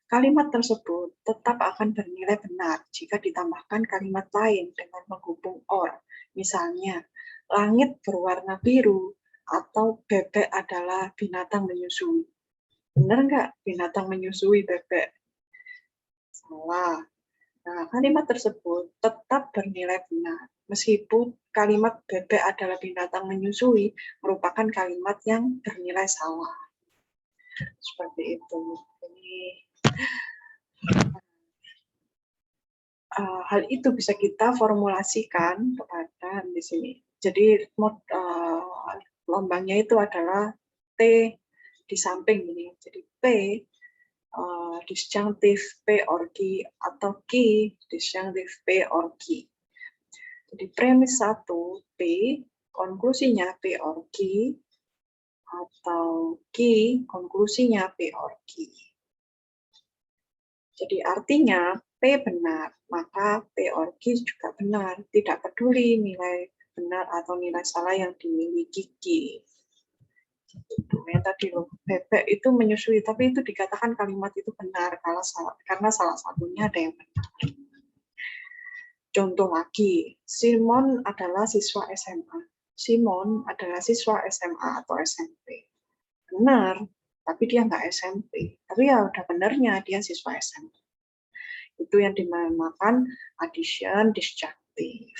Kalimat tersebut tetap akan bernilai benar jika ditambahkan kalimat lain dengan menghubung or. Misalnya, langit berwarna biru atau bebek adalah binatang menyusui. Benar nggak binatang menyusui bebek? Salah. Nah, kalimat tersebut tetap bernilai benar. Meskipun kalimat bebek adalah binatang menyusui merupakan kalimat yang bernilai salah. Seperti itu. Jadi, hal itu bisa kita formulasikan kepada di sini. Jadi lombangnya itu adalah T di samping ini. Jadi P disjunctive P or Q atau Q disjunctive P or Q. Jadi premis 1 P, konklusinya P or Q, atau Q, konklusinya P or Q. Jadi artinya P benar, maka P or Q juga benar. Tidak peduli nilai benar atau nilai salah yang dimiliki Q. Itu yang tadi loh, bebek itu menyusui, tapi itu dikatakan kalimat itu benar karena salah satunya ada yang benar. Contoh lagi, Simon adalah siswa SMA. Simon adalah siswa SMA atau SMP. Benar, tapi dia nggak SMP. Tapi ya udah benernya dia siswa SMP. Itu yang dinamakan addition destruktif.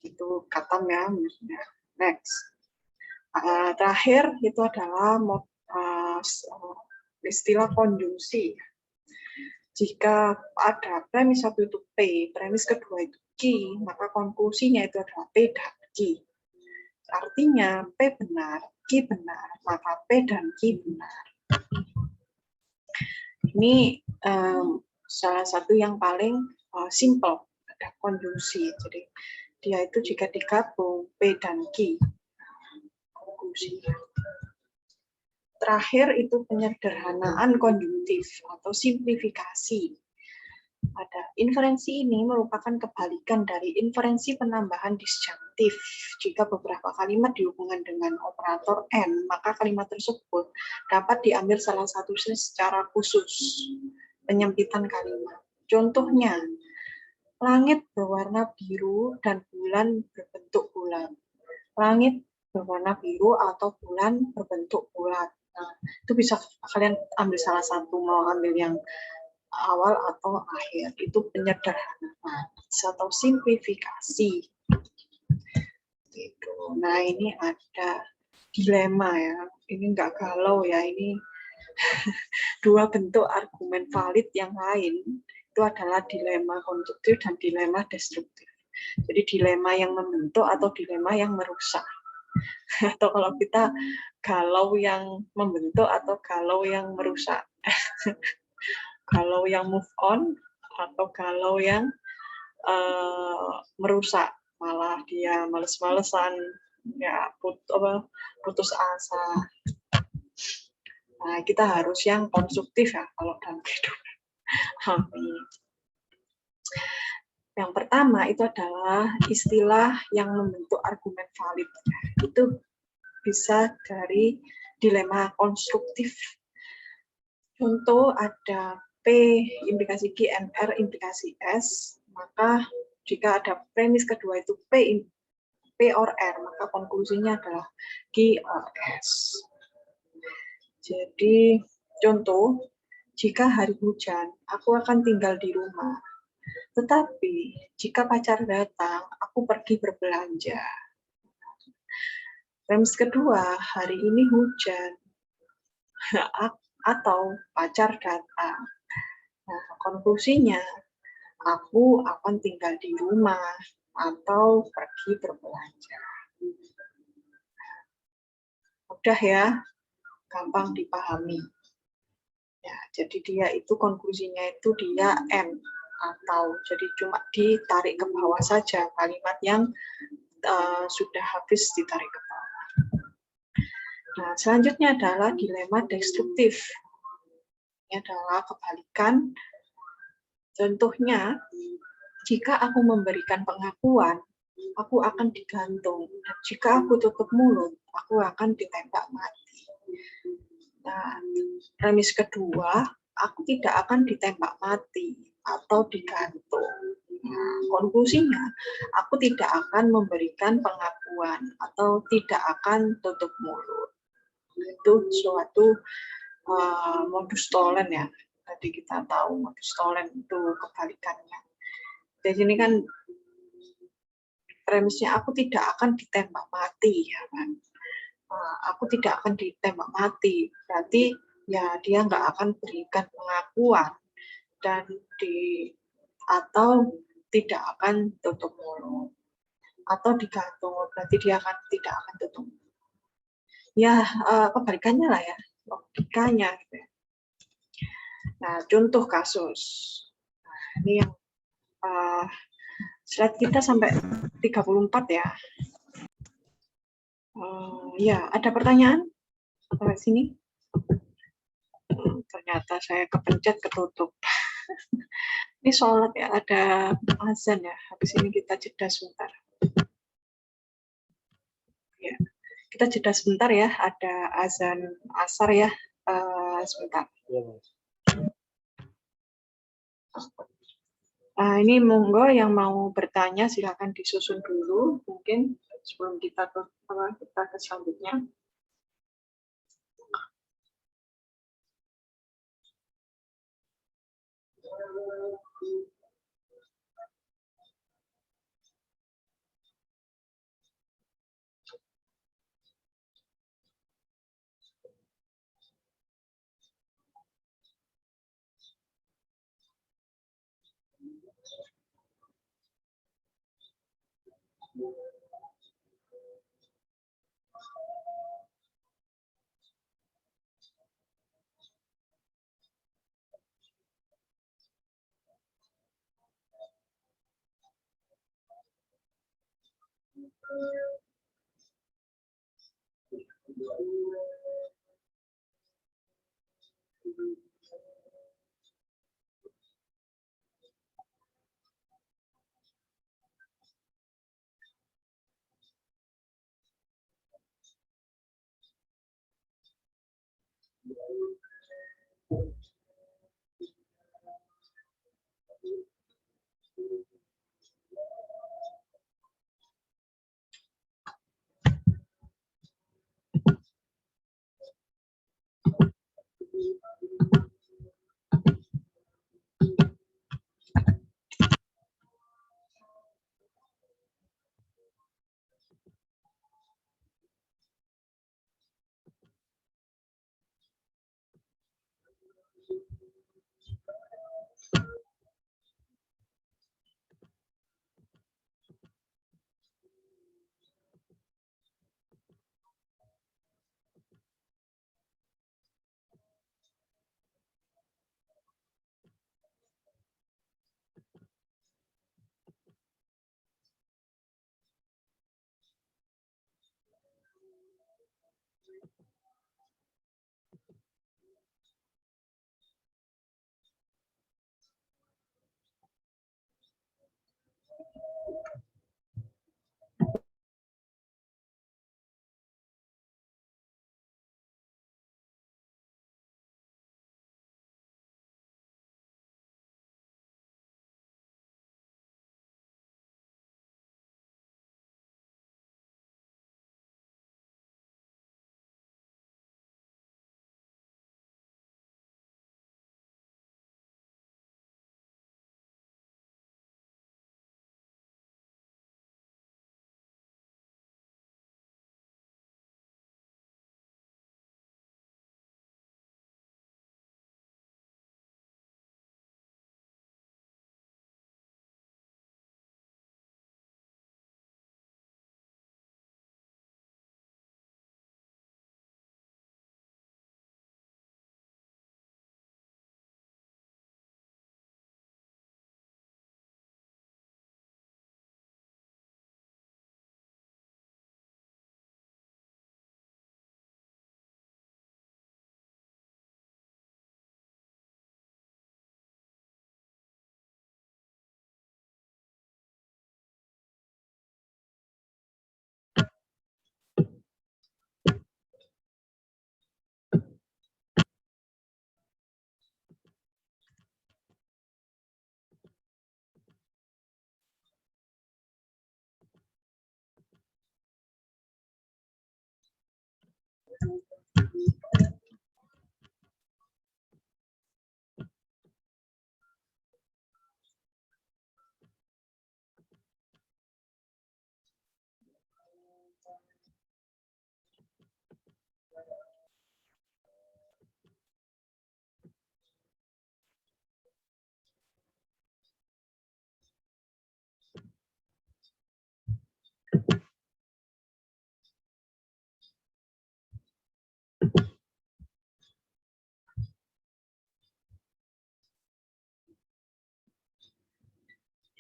Itu katam ya. Next. Terakhir itu adalah istilah konjungsi. Jika ada premis satu itu P, premis kedua itu Q, maka konklusinya itu adalah P dan Q. Artinya P benar, Q benar, maka P dan Q benar. Ini salah satu yang paling simple, ada konjungsi. Jadi dia itu jika digabung P dan Q, konklusinya. Terakhir itu penyederhanaan konjungtif atau simplifikasi. Ada inferensi ini merupakan kebalikan dari inferensi penambahan disjunktif. Jika beberapa kalimat dihubungkan dengan operator N, maka kalimat tersebut dapat diambil salah satu secara khusus. Penyempitan kalimat. Contohnya, langit berwarna biru dan bulan berbentuk bulat. Langit berwarna biru atau bulan berbentuk bulat. Nah, itu bisa kalian ambil salah satu, mau ambil yang awal atau akhir. Itu penyederhanaan atau simplifikasi. Gitu. Nah, ini ada dilema ya. Ini enggak galau ya. Ini dua bentuk argumen valid yang lain. Itu adalah dilema konstruktif dan dilema destruktif. Jadi dilema yang membentuk atau dilema yang merusak. Atau kalau kita galau yang membentuk atau galau yang merusak. Galau yang move on atau galau yang merusak, malah dia males-malesan, ya putus asa. Nah, kita harus yang konstruktif ya kalau dalam kehidupan. Amin. Yang pertama itu adalah istilah yang membentuk argumen valid. Itu bisa dari dilema konstruktif. Contoh ada P implikasi Q, R implikasi S, maka jika ada premis kedua itu P or R, maka konklusinya adalah Q or S. Jadi contoh, jika hari hujan, aku akan tinggal di rumah. Tetapi jika pacar datang, aku pergi berbelanja. Premis kedua, hari ini hujan. Atau pacar datang. Nah, konklusinya, aku akan tinggal di rumah atau pergi berbelanja. Mudah ya, gampang dipahami. Ya, jadi dia itu konklusinya itu dia M atau jadi cuma ditarik ke bawah saja kalimat yang sudah habis ditarik ke bawah. Nah, selanjutnya adalah dilema destruktif. Ini adalah kebalikan. Contohnya, jika aku memberikan pengakuan, aku akan digantung. Dan jika aku tutup mulut, aku akan ditembak mati. Nah, premis kedua, aku tidak akan ditembak mati atau digantung. Nah, konklusinya, aku tidak akan memberikan pengakuan atau tidak akan tutup mulut. Itu suatu modus tolen ya. Tadi kita tahu modus tolen itu kebalikannya. Di sini kan premisnya aku tidak akan ditembak mati ya kan. Aku tidak akan ditembak mati. Berarti ya dia nggak akan berikan pengakuan dan atau tidak akan tutup mulut atau digantung. Berarti dia tidak akan tutup mulut. Ya kebalikannya lah ya, logikanya gitu ya. Nah, contoh kasus. Nah, ini yang slide kita sampai 34 ya. Ya, ada pertanyaan? Sampai sini? Ternyata saya kepencet ketutup. Ini sholat ya, ada azan ya. Habis ini kita jeda sebentar. Ya, kita jeda sebentar ya. Ada azan asar ya. Sebentar. Ini monggo yang mau bertanya silakan disusun dulu mungkin sebelum kita ke selanjutnya.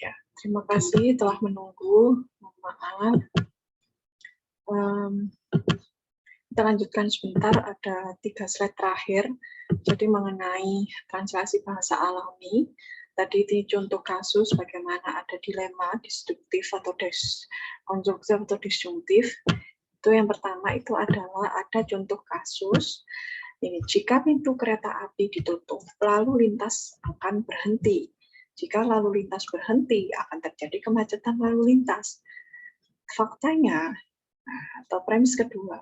Ya, terima kasih telah menunggu. Mohon maaf. Kita lanjutkan sebentar, ada 3 slide terakhir. Jadi mengenai translasi bahasa alami, tadi di contoh kasus bagaimana ada dilema disjungtif atau konjungtif atau disjungtif. Itu yang pertama itu adalah ada contoh kasus. Ini jika pintu kereta api ditutup, lalu lintas akan berhenti. Jika lalu lintas berhenti, akan terjadi kemacetan lalu lintas. Faktanya, atau premis kedua,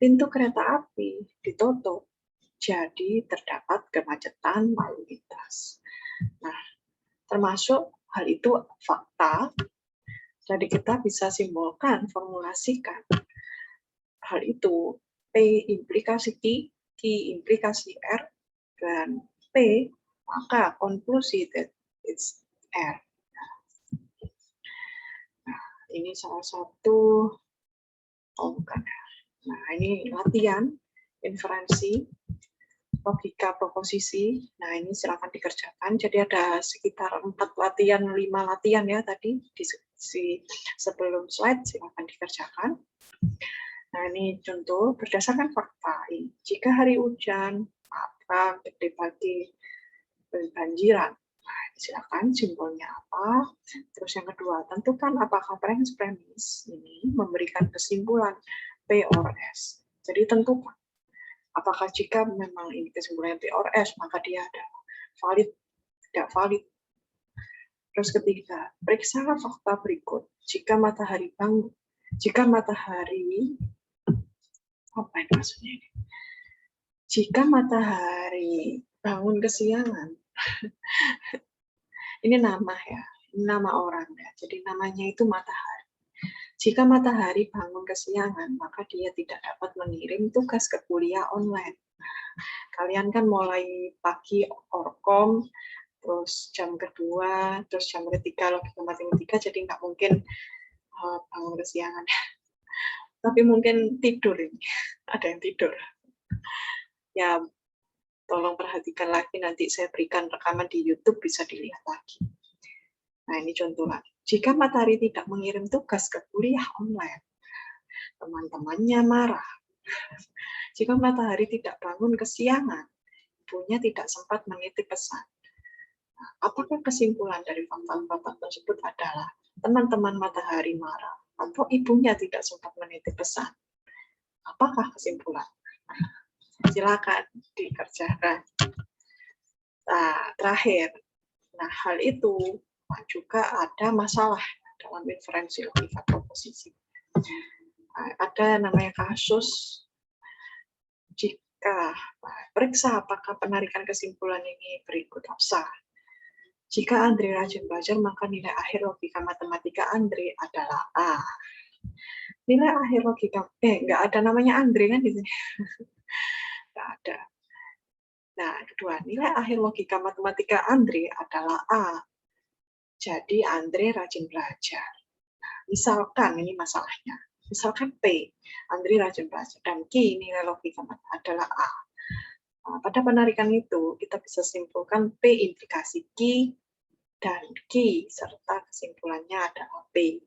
pintu kereta api ditutup, jadi terdapat kemacetan lalu lintas. Nah, termasuk hal itu fakta, jadi kita bisa simbolkan, formulasikan hal itu P implikasi Q, Q implikasi R, dan P, maka konklusi that it's R. Nah, ini salah satu, oh bukan. Nah, ini latihan, inferensi, logika proposisi. Nah, ini silakan dikerjakan. Jadi ada sekitar 4 latihan, 5 latihan ya tadi di sebelum slide, silakan dikerjakan. Nah, ini contoh berdasarkan fakta. Jika hari hujan, maka gede pagi banjiran. Nah, silakan simbolnya apa. Terus yang kedua, tentukan apakah premis ini memberikan kesimpulan P or S. Jadi tentukan apakah jika memang ini kesimpulannya P or S, maka dia ada valid, tidak valid. Terus ketiga, periksa fakta berikut. Jika matahari apa ini maksudnya ini? Jika matahari bangun kesiangan, ini nama ya, nama orang ya. Jadi namanya itu matahari. Jika matahari bangun kesiangan, maka dia tidak dapat mengirim tugas ke kuliah online. Kalian kan mulai pagi orkom, terus jam kedua, terus jam ketiga logika matematika, jadi nggak mungkin bangun kesiangan. Tapi mungkin tidur ini, ada yang tidur. Ya, tolong perhatikan lagi, nanti saya berikan rekaman di YouTube, bisa dilihat lagi. Nah, ini contoh lagi. Jika matahari tidak mengirim tugas ke kuliah online, teman-temannya marah. Jika matahari tidak bangun kesiangan, ibunya tidak sempat menitip pesan. Nah, apakah kesimpulan dari fakta-fakta tersebut adalah teman-teman matahari marah atau ibunya tidak sempat menitip pesan? Apakah kesimpulan? Silakan dikerjakan. Nah, terakhir, hal itu juga ada masalah dalam inferensi logika proposisi. Ada namanya kasus jika periksa apakah penarikan kesimpulan ini berikut sah. Jika Andre rajin belajar, maka nilai akhir logika matematika Andre adalah A. Nilai akhir logika, nggak ada namanya Andre kan di sini. Nggak ada. Nah, kedua, nilai akhir logika matematika Andre adalah A. Jadi Andre rajin belajar. Nah, misalkan ini masalahnya. Misalkan P, Andre rajin belajar, dan Q, nilai logika adalah A. Nah, pada penarikan itu, kita bisa simpulkan P implikasi Q, dan Q, serta kesimpulannya adalah P.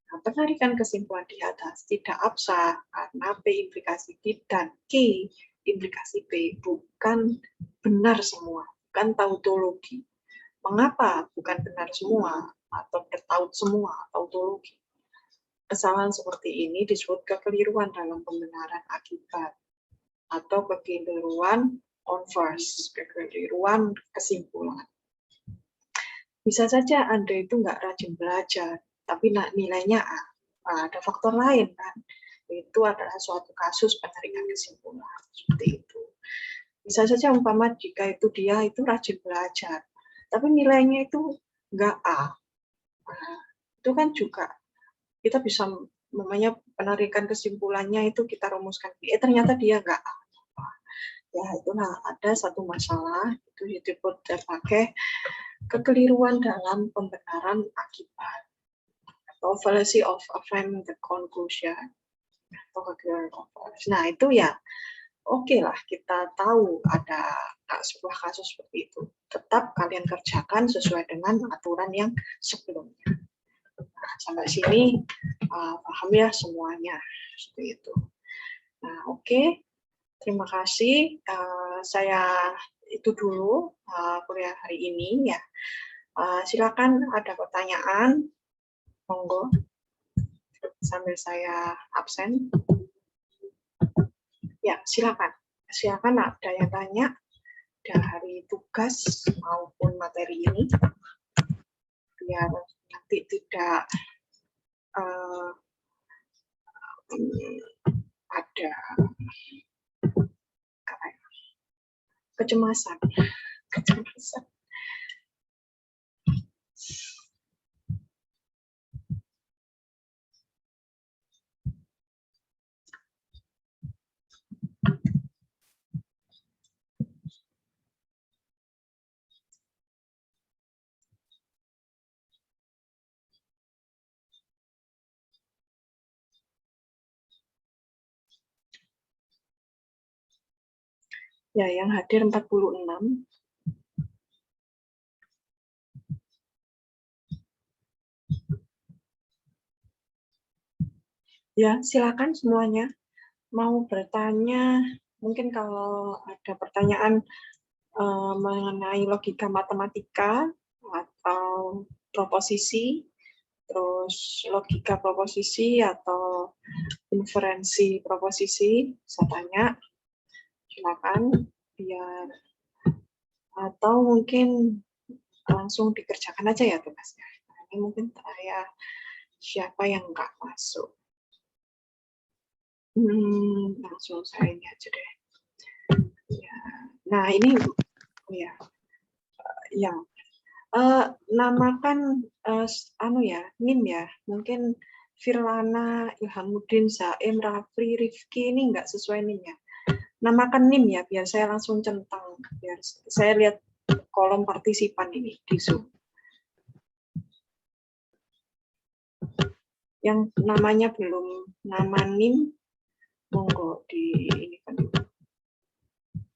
Nah, penarikan kesimpulan di atas tidak absah, karena P implikasi Q dan Q implikasi P bukan benar semua, bukan tautologi. Mengapa bukan benar semua, atau bertaut semua, tautologi? Kesalahan seperti ini disebut kekeliruan dalam pembenaran akibat atau kekeliruan converse, kekeliruan kesimpulan. Bisa saja Anda itu nggak rajin belajar, tapi nilainya A. Nah, ada faktor lain kan, itu adalah suatu kasus penarikan kesimpulan seperti itu. Bisa saja umpama jika itu dia itu rajin belajar, tapi nilainya itu nggak A. Nah, itu kan juga kita bisa namanya penarikan kesimpulannya itu kita rumuskan ternyata dia nggak A. Ya itulah ada satu masalah itu disebut sebagai kekeliruan dalam pembenaran akibat atau fallacy of affirming the conclusion atau kekeliruan converse. Nah itu ya oke lah, kita tahu ada sebuah kasus seperti itu. Tetap kalian kerjakan sesuai dengan aturan yang sebelumnya. Nah, sampai sini paham ya semuanya seperti itu. Nah, oke. Terima kasih. Saya itu dulu kuliah hari ini ya. Silakan ada pertanyaan, monggo. Sambil saya absen. Ya, silakan. Silakan ada yang tanya dari tugas maupun materi ini, biar nanti tidak ada kecemasan. Ya, yang hadir 46. Ya, silakan semuanya. Mau bertanya, mungkin kalau ada pertanyaan mengenai logika matematika atau proposisi, terus logika proposisi atau inferensi proposisi, saya tanya, silakan, biar atau mungkin langsung dikerjakan aja ya tugasnya. Nah, ini mungkin saya siapa yang nggak masuk. Langsung saya ini aja deh. Ya. Nah ini ya, yang namakan NIM ya, mungkin Firlana, Ilhamuddin, Zaim, Rafli, Rifki ini nggak sesuai NIM ya. Namakan NIM ya, biar saya langsung centang, biar saya lihat kolom partisipan ini di Zoom. Yang namanya belum nama NIM, monggo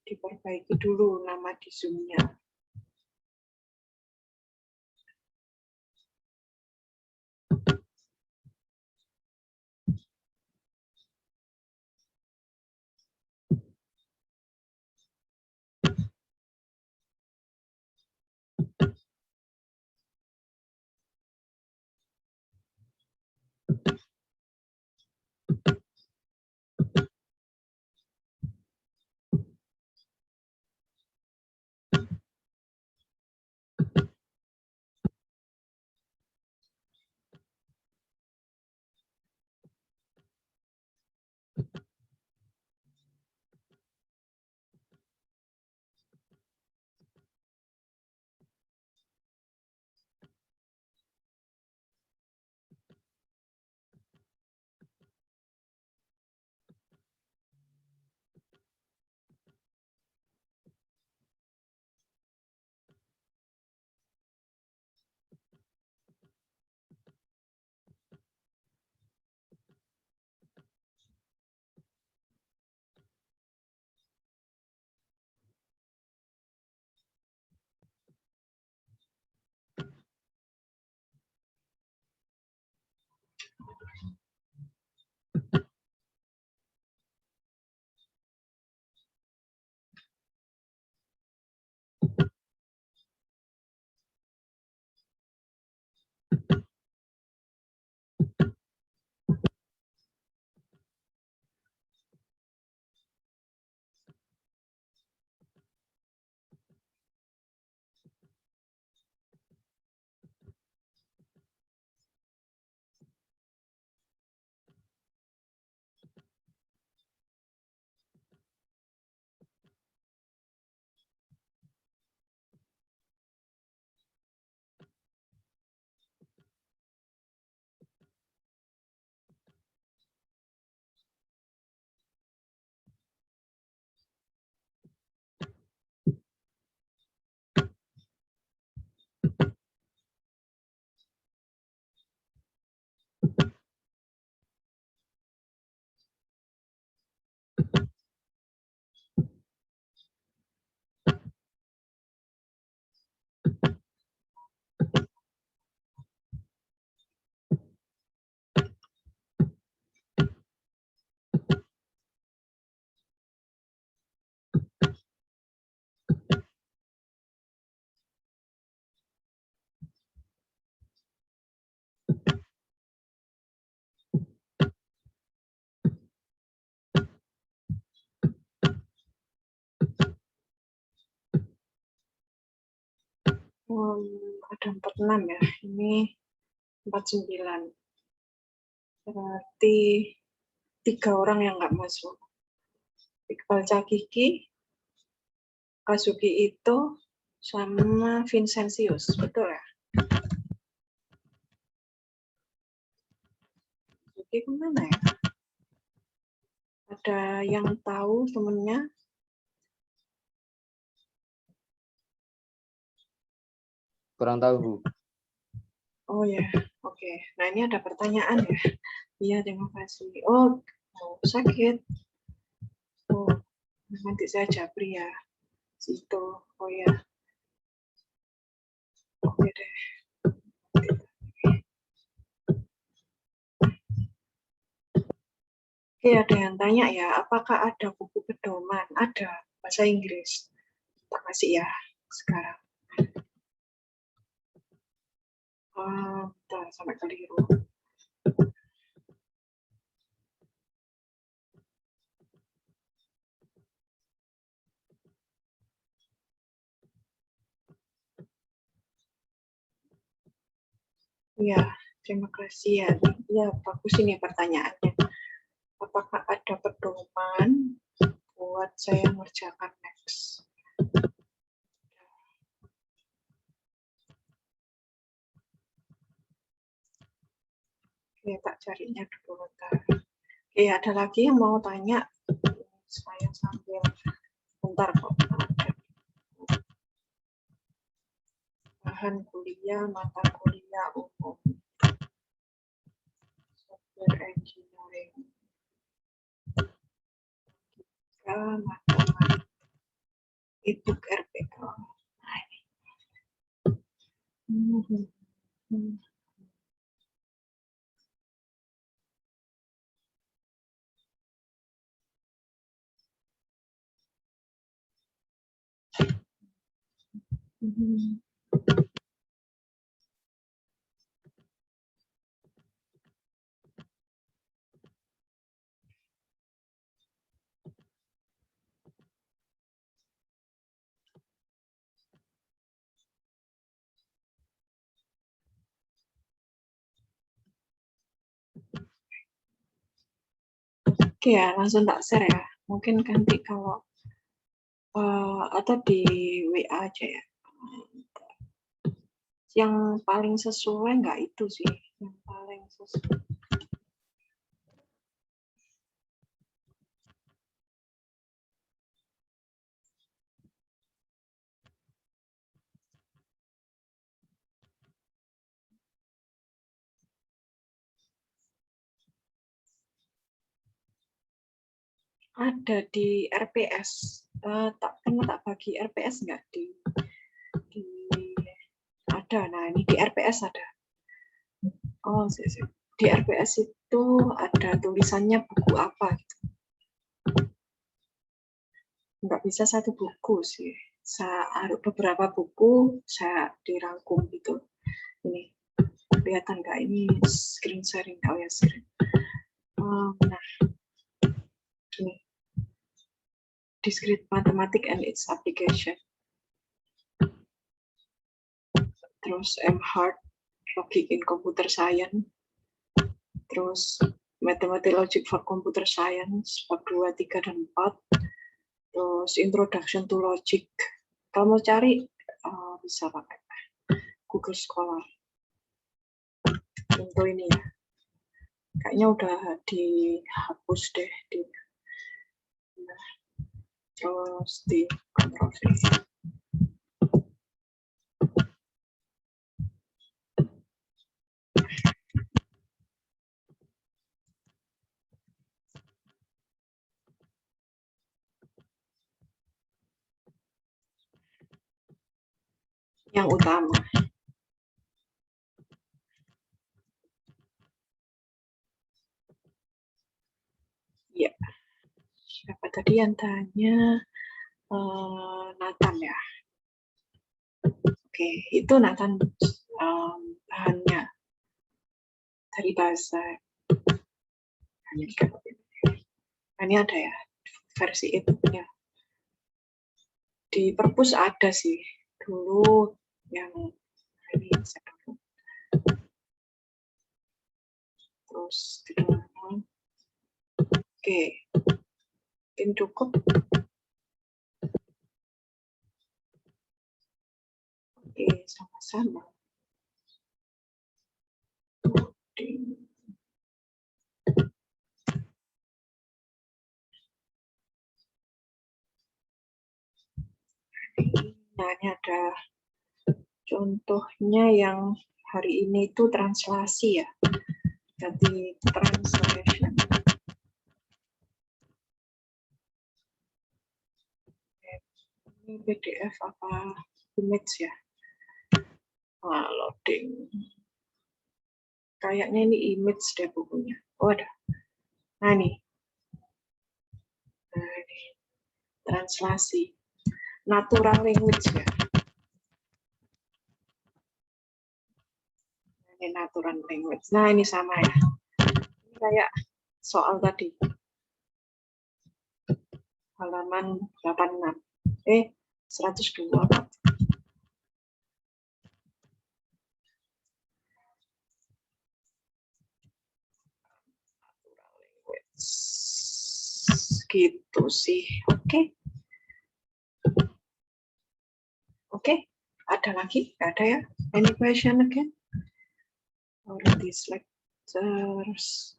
diperbaiki dulu nama di Zoom-nya. Ada 46 ya, ini 49. Berarti 3 orang yang nggak masuk. Iqbal Cakiki, Kazuki Ito, sama Vincentius, betul ya? Kazuki kemana ya? Ada yang tahu temennya? Kurang tahu, Bu. Oh ya, oke. Nah ini ada pertanyaan ya. Iya, terima kasih. Oh, sakit. Oh, Nanti saya japri ya. Situ. Oh ya. Oke deh. Oke, ada yang tanya ya, apakah ada buku pedoman? Ada, bahasa Inggris. Tak kasih ya sekarang. Bentar, sampai keliru. Ya, terima kasih ya. Ya, bagus ini pertanyaannya. Apakah ada pedoman buat saya mengerjakan next? Oke, tak carinya dulu bentar. Oke, ada lagi yang mau tanya? Saya sambil bentar kok. Bahan kuliah, mata kuliah umum. Software engineering. Matematika. E-book RPL. Nah, ini. Oke ya, langsung tak share ya. Mungkin nanti kalau atau di WA aja ya. Yang paling sesuai nggak itu sih, yang paling sesuai. Ada di RPS. Tak bagi RPS nggak di ada. Nah ini di RPS ada. Oh, di RPS itu ada tulisannya buku apa gitu. Nggak bisa satu buku sih. Ada beberapa buku saya dirangkum gitu. Ini kelihatan nggak ini screen sharing? Oh ya screen. Nah, ini Discrete Mathematics and its Application. Terus Hart Logic in Computer Science. Terus Mathematical Logic for Computer Science bab 2, 3 dan 4. Terus Introduction to Logic. Kalau mau cari bisa pakai Google Scholar. Untuk ini ya. Kayaknya udah dihapus deh di terus di Ctrl V. Yang utama. Ya. Siapa tadi yang tanya? Nathan ya. Oke, itu Nathan bahannya dari bahasa. Ini ada ya versi e-booknya. Di perpus ada sih dulu yang ini terus oke, mungkin cukup. Oke, sama-sama. Nah, ini ada contohnya yang hari ini itu translasi ya. Jadi translation. Ini PDF apa image ya? Loading. Kayaknya ini image deh bukunya. Oh, ada. Nah, ini. Nah, ini. Translasi. Natural language ya. Ini natural language. Nah, ini sama ya. Ini kayak soal tadi. Halaman 86. 102. Gitu sih. Oke. Oke. Ada lagi? Nggak ada ya? Any question again? Or these lectures?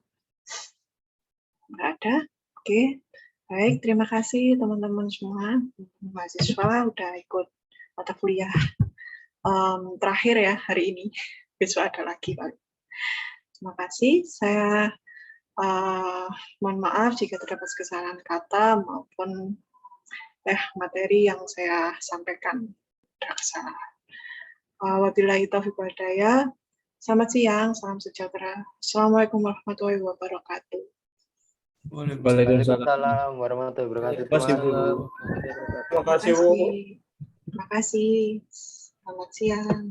Nggak ada? Oke. Baik, terima kasih teman-teman semua. Mahasiswa udah ikut mata kuliah terakhir ya hari ini. Besok ada lagi, Pak. Terima kasih. Saya mohon maaf jika terdapat kesalahan kata maupun materi yang saya sampaikan ada kesalahan. Wabillahi taufiq wal hidayah. Selamat siang, salam sejahtera. Assalamualaikum warahmatullahi wabarakatuh. Waalaikumsalam warahmatullahi wabarakatuh. Terima kasih, Bu. Terima kasih. Selamat siang.